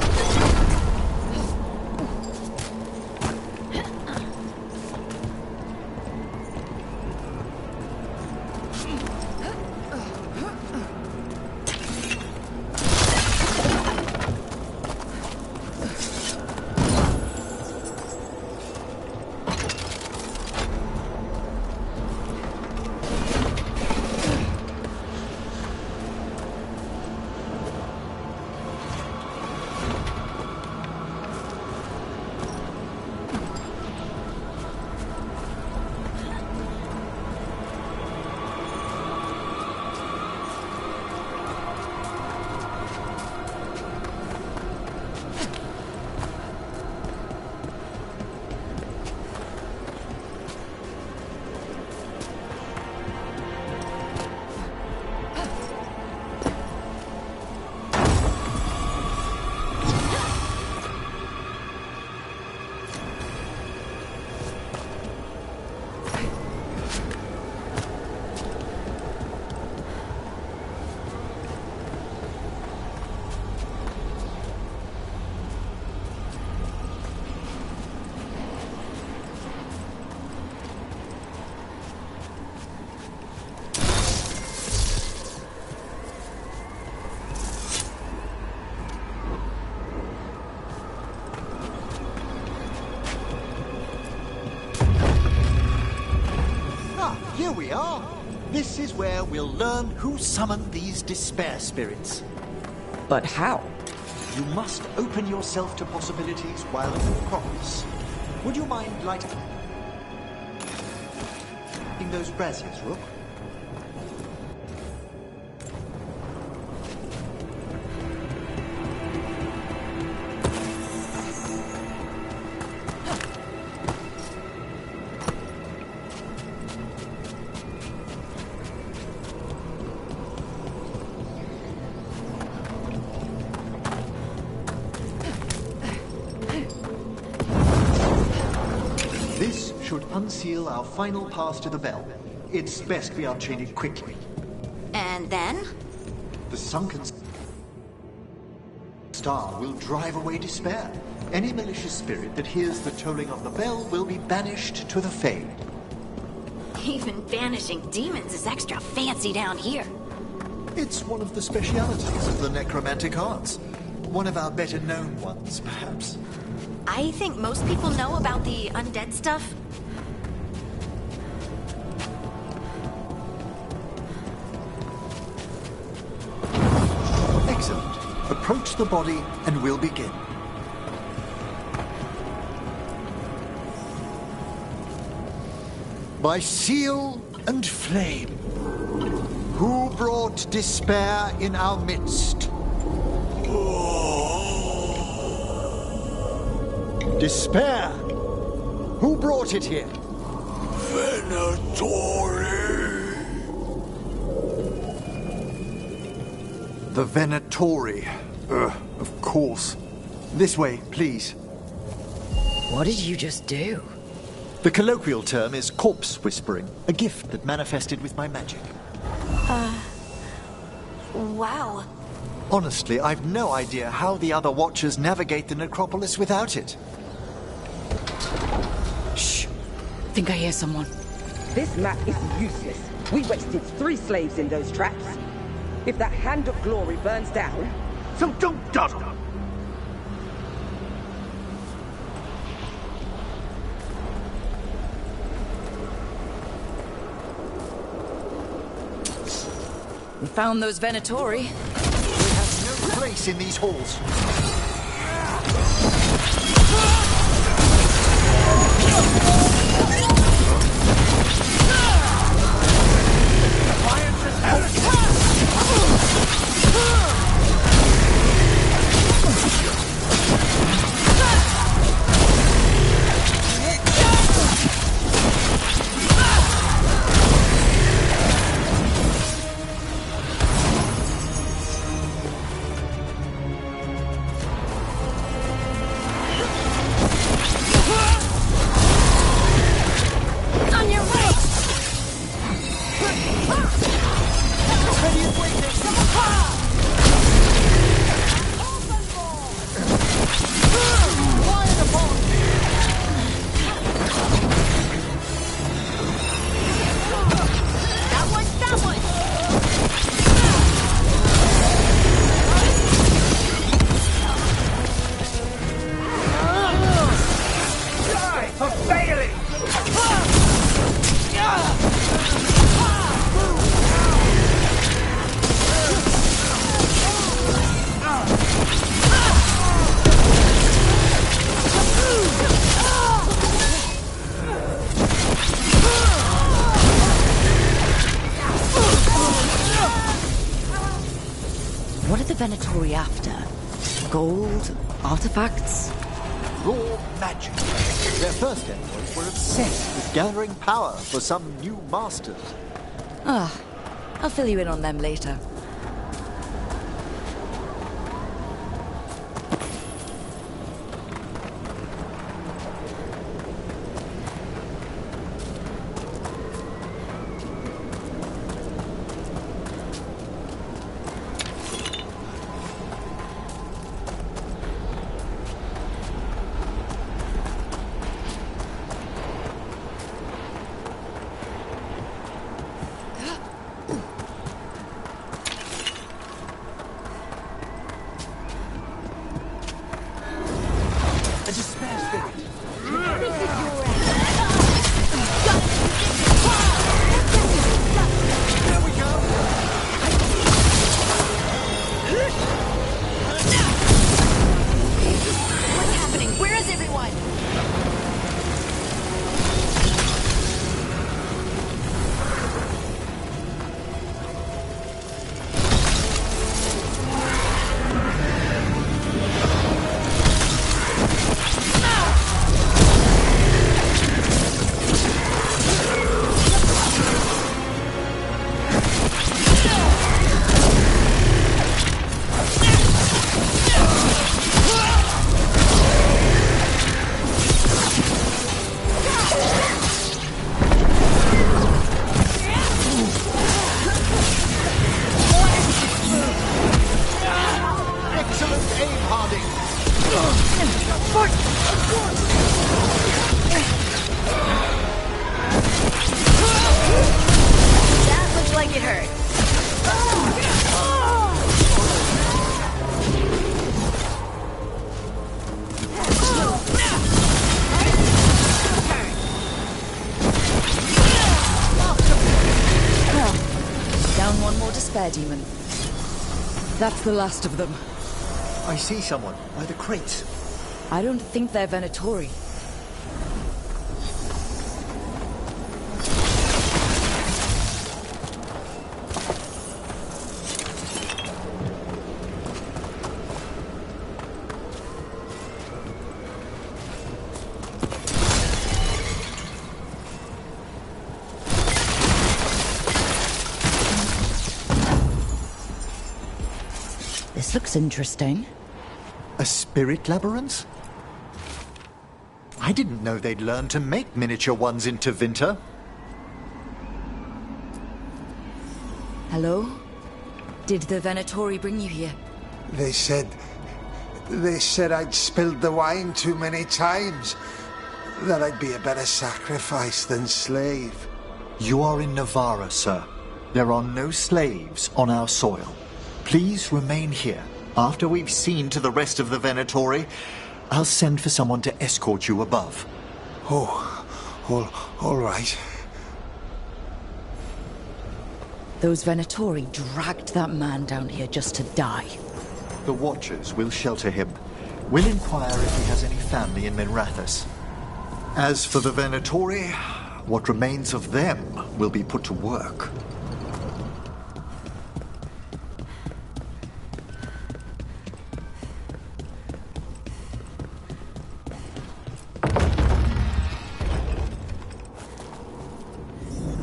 here we are. This is where we'll learn who summoned these despair spirits. But how? You must open yourself to possibilities while in the necropolis. Would you mind lighting those braziers, Rook? This should unseal our final pass to the bell. It's best we unchain it quickly. And then? The sunken star will drive away despair. Any malicious spirit that hears the tolling of the bell will be banished to the Fade. Even banishing demons is extra fancy down here. It's one of the specialities of the necromantic arts. One of our better known ones, perhaps. I think most people know about the undead stuff. Excellent. Approach the body and we'll begin. By seal and flame, who brought despair in our midst? Despair! Who brought it here? Venatori! The Venatori. Of course. This way, please. What did you just do? The colloquial term is corpse whispering, a gift that manifested with my magic. Wow. Honestly, I've no idea how the other Watchers navigate the necropolis without it. Shh. Think I hear someone. This map is useless. We wasted 3 slaves in those traps. If that Hand of Glory burns down... So don't dawdle! We found those Venatori. We have no place in these halls. What are the Venatori after? Gold? Artifacts? Raw magic. Their first envoys were obsessed with gathering power for some new masters. Ah, I'll fill you in on them later. fair demon. That's the last of them. I see someone by the crates. I don't think they're Venatori. This looks interesting. A spirit labyrinth? I didn't know they'd learned to make miniature ones in Tevinter. Hello? Did the Venatori bring you here? They said I'd spilled the wine too many times. That I'd be a better sacrifice than slave. You are in Navarra, sir. There are no slaves on our soil. Please remain here. After we've seen to the rest of the Venatori, I'll send for someone to escort you above. All right. Those Venatori dragged that man down here just to die. The Watchers will shelter him. We'll inquire if he has any family in Minrathous. As for the Venatori, what remains of them will be put to work.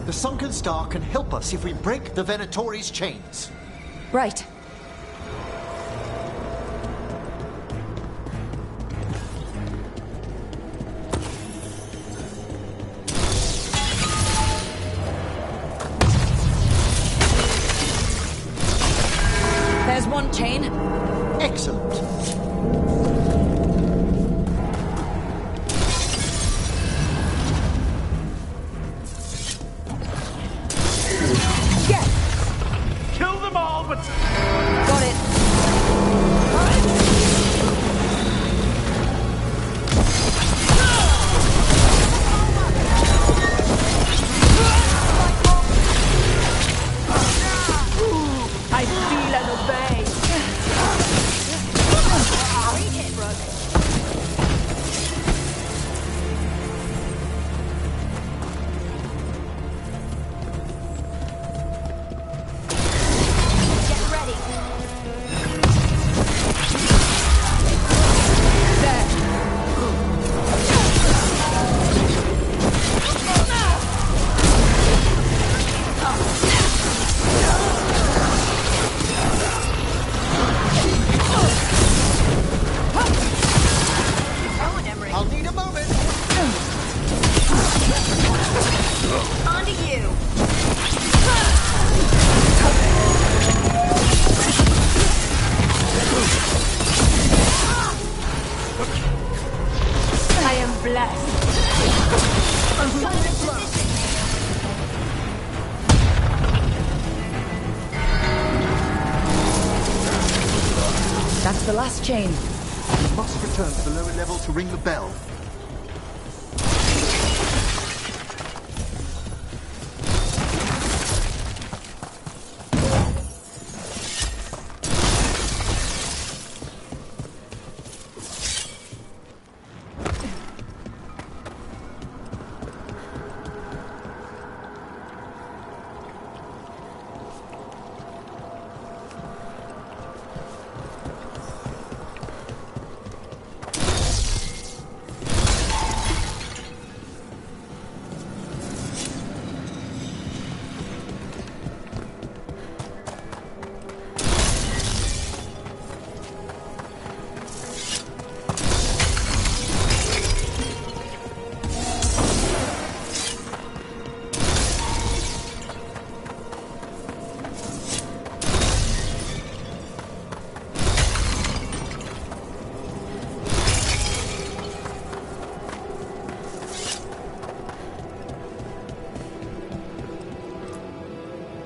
The Sunken Star can help us if we break the Venatori's chains. Right. There's one chain. Excellent. Kill them all, but... Got it. I feel and obey. Read it, brother. Get ready. I'll need a moment. On to you. I am blessed. That's the last chain. We must return to the lower level to ring the bell.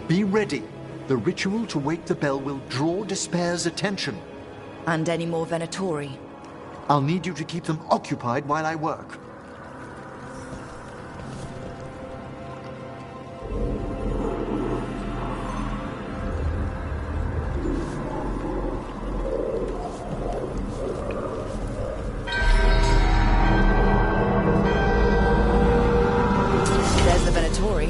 Be ready. The ritual to wake the bell will draw Despair's attention. And any more Venatori? I'll need you to keep them occupied while I work. Venatori.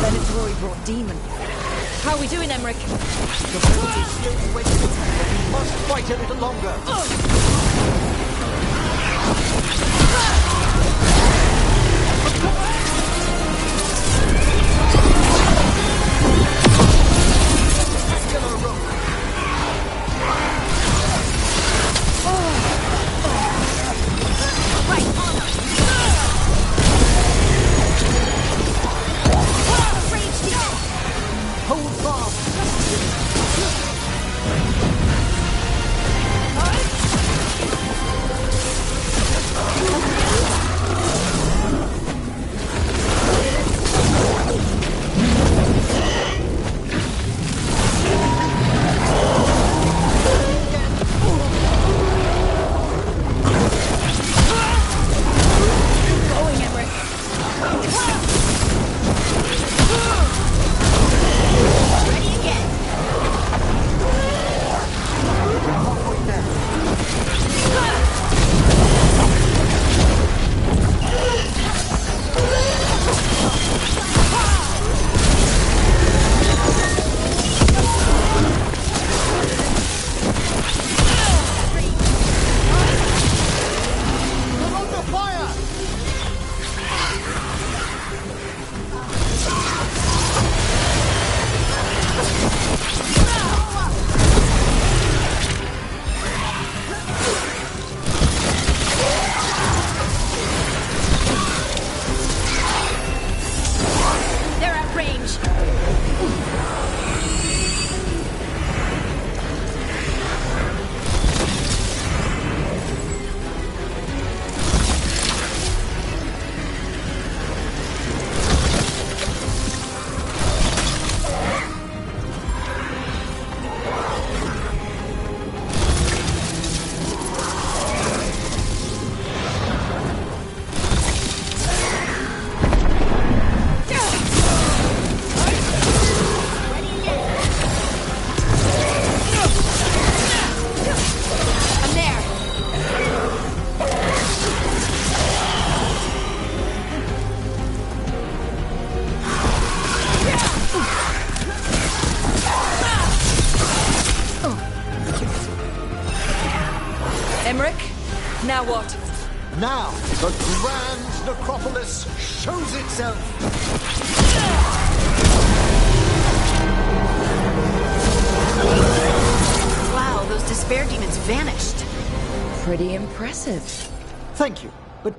Venatori brought demon. How are we doing, Emmerich? The village is slowly waking up, but we must fight a little longer. Hold fast! Going, Emmerich. Ready again. We're under fire! They're at range. I'm there. Emmerich, now what? Now, the grand necropolis shows itself! Wow, those despair demons vanished. Pretty impressive. Thank you, but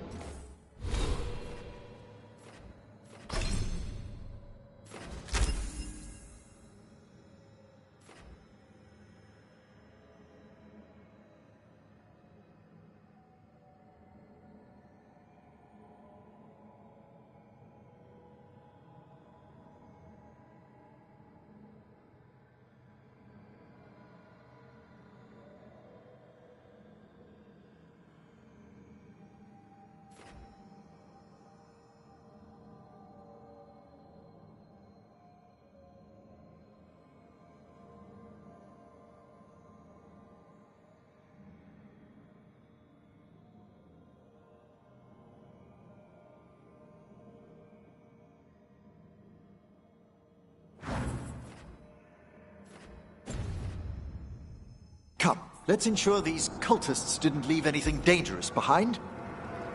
come, let's ensure these cultists didn't leave anything dangerous behind.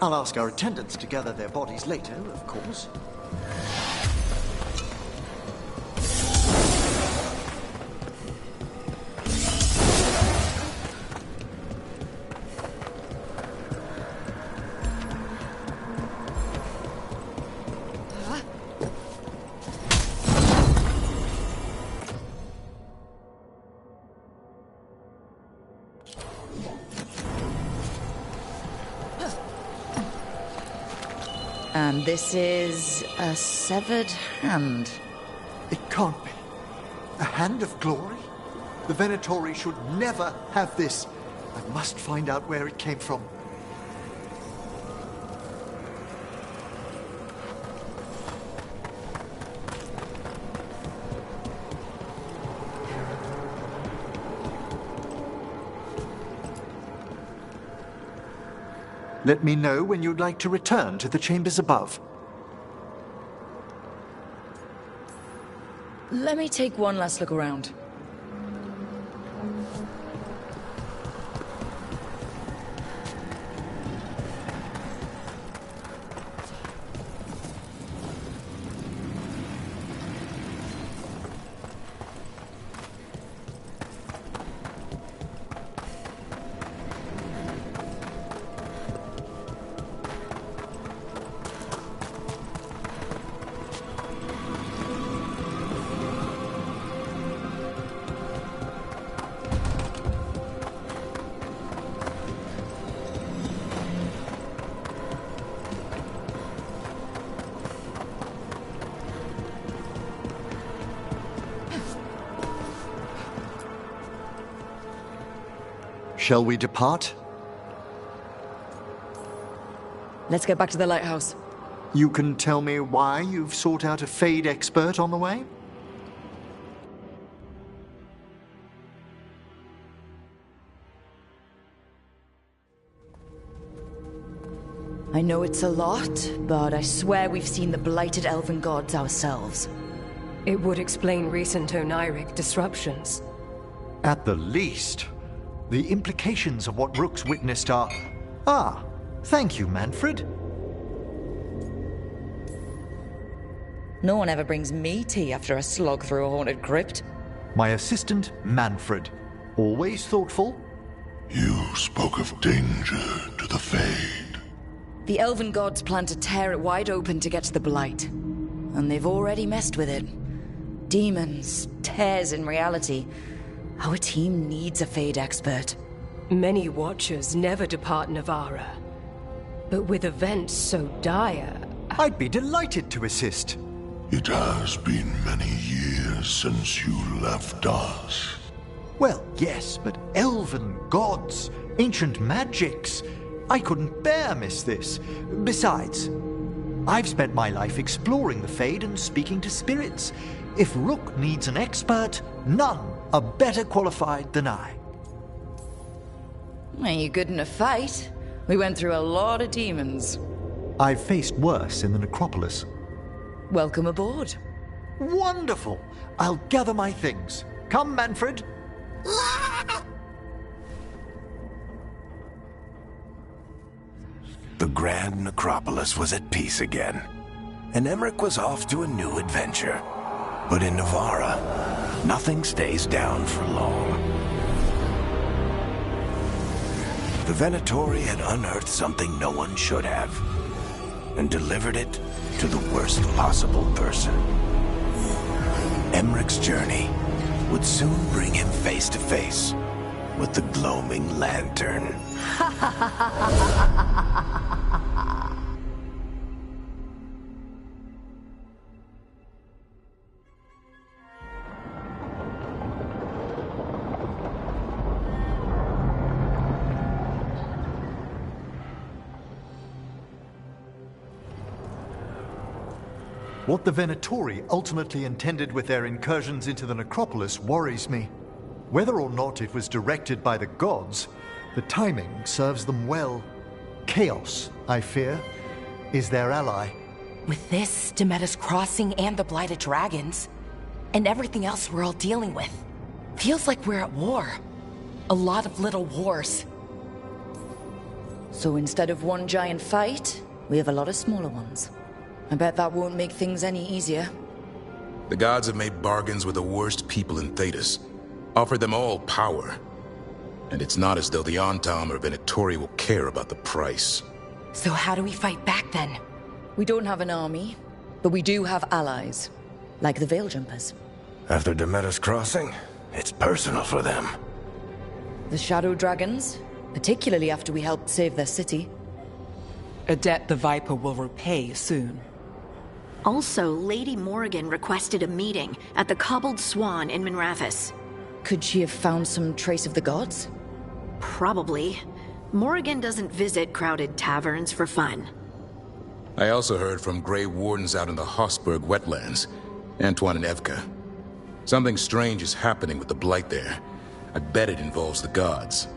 I'll ask our attendants to gather their bodies later, of course. And this is a severed hand. It can't be. A hand of glory? The Venatori should never have this. I must find out where it came from. Let me know when you'd like to return to the chambers above. Let me take one last look around. Shall we depart? Let's get back to the lighthouse. You can tell me why you've sought out a Fade expert on the way? I know it's a lot, but I swear we've seen the blighted elven gods ourselves. It would explain recent Oniric disruptions. At the least. The implications of what Rook's witnessed are... Ah, thank you, Manfred. No one ever brings me tea after a slog through a haunted crypt. My assistant, Manfred. Always thoughtful. You spoke of danger to the Fade. The elven gods plan to tear it wide open to get to the Blight. And they've already messed with it. Demons, tears in reality... Our team needs a Fade expert. Many Watchers never depart Navarra. But with events so dire... I'd be delighted to assist. It has been many years since you left us. Well, yes, but elven gods, ancient magics. I couldn't bear miss this. Besides, I've spent my life exploring the Fade and speaking to spirits. If Rook needs an expert, none are better qualified than I. Are you good in a fight? We went through a lot of demons. I've faced worse in the necropolis. Welcome aboard. Wonderful! I'll gather my things. Come, Manfred. The grand necropolis was at peace again, and Emmerich was off to a new adventure. But in Navarra, nothing stays down for long. The Venatori had unearthed something no one should have, and delivered it to the worst possible person. Emmerich's journey would soon bring him face to face with the gloaming lantern. What the Venatori ultimately intended with their incursions into the necropolis worries me. Whether or not it was directed by the gods, the timing serves them well. Chaos, I fear, is their ally. With this, Demeter's Crossing and the Blighted Dragons, and everything else we're all dealing with, feels like we're at war. A lot of little wars. So instead of one giant fight, we have a lot of smaller ones. I bet that won't make things any easier. The gods have made bargains with the worst people in Thedas, offered them all power. And it's not as though the Antam or Venatori will care about the price. So how do we fight back then? We don't have an army, but we do have allies, like the Veil Jumpers. After Demeter's Crossing, it's personal for them. The Shadow Dragons, particularly after we helped save their city. A debt the Viper will repay soon. Also, Lady Morrigan requested a meeting at the Cobbled Swan in Minrathous. Could she have found some trace of the gods? Probably. Morrigan doesn't visit crowded taverns for fun. I also heard from Grey Wardens out in the Hossberg wetlands, Antoine and Evka. Something strange is happening with the Blight there. I bet it involves the gods.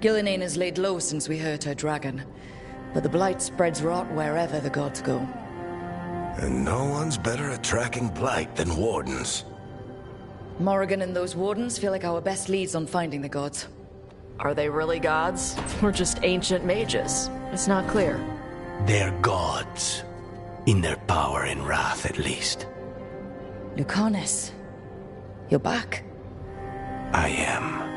Gillinane has laid low since we hurt her dragon, but the Blight spreads rot wherever the gods go. And no one's better at tracking Blight than Wardens. Morrigan and those Wardens feel like our best leads on finding the gods. Are they really gods? Or just ancient mages? It's not clear. They're gods. In their power and wrath, at least. Lucanus, you're back. I am.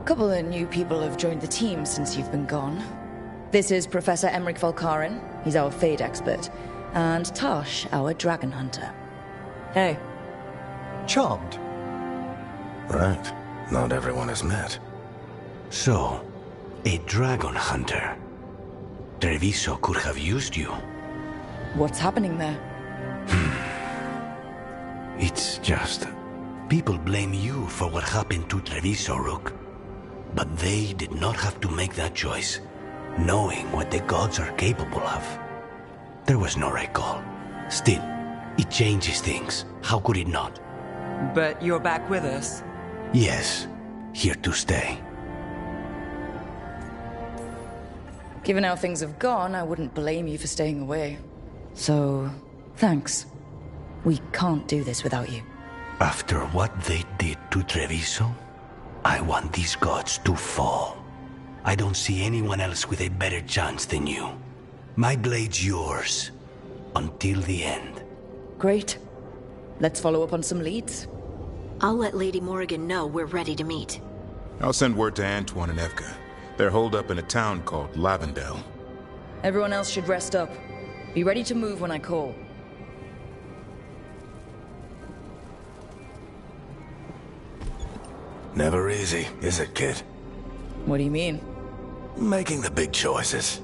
A couple of new people have joined the team since you've been gone. This is Professor Emmerich Volkaren. He's our Fade expert. And Tosh, our dragon hunter. Hey. Charmed. Right. Not everyone has met. So, a dragon hunter. Treviso could have used you. What's happening there? It's just... people blame you for what happened to Treviso, Rook. But they did not have to make that choice, knowing what the gods are capable of. There was no recall. Still, it changes things. How could it not? But you're back with us? Yes, here to stay. Given how things have gone, I wouldn't blame you for staying away. So, thanks. We can't do this without you. After what they did to Treviso, I want these gods to fall. I don't see anyone else with a better chance than you. My blade's yours. Until the end. Great. Let's follow up on some leads. I'll let Lady Morrigan know we're ready to meet. I'll send word to Antoine and Evka. They're holed up in a town called Lavendel. Everyone else should rest up. Be ready to move when I call. Never easy, is it, kid? What do you mean? Making the big choices,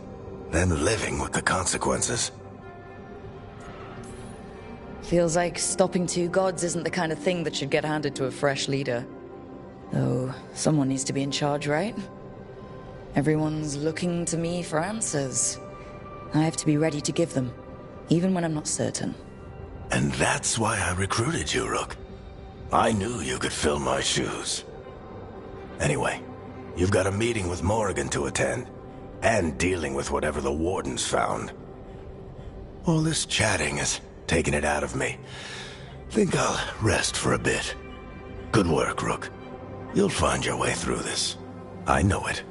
then living with the consequences. Feels like stopping two gods isn't the kind of thing that should get handed to a fresh leader. Though, someone needs to be in charge, right? Everyone's looking to me for answers. I have to be ready to give them, even when I'm not certain. And that's why I recruited you, Rook. I knew you could fill my shoes. Anyway, you've got a meeting with Morrigan to attend, and dealing with whatever the Wardens found. All this chatting is taking it out of me. Think I'll rest for a bit. Good work, Rook. You'll find your way through this. I know it.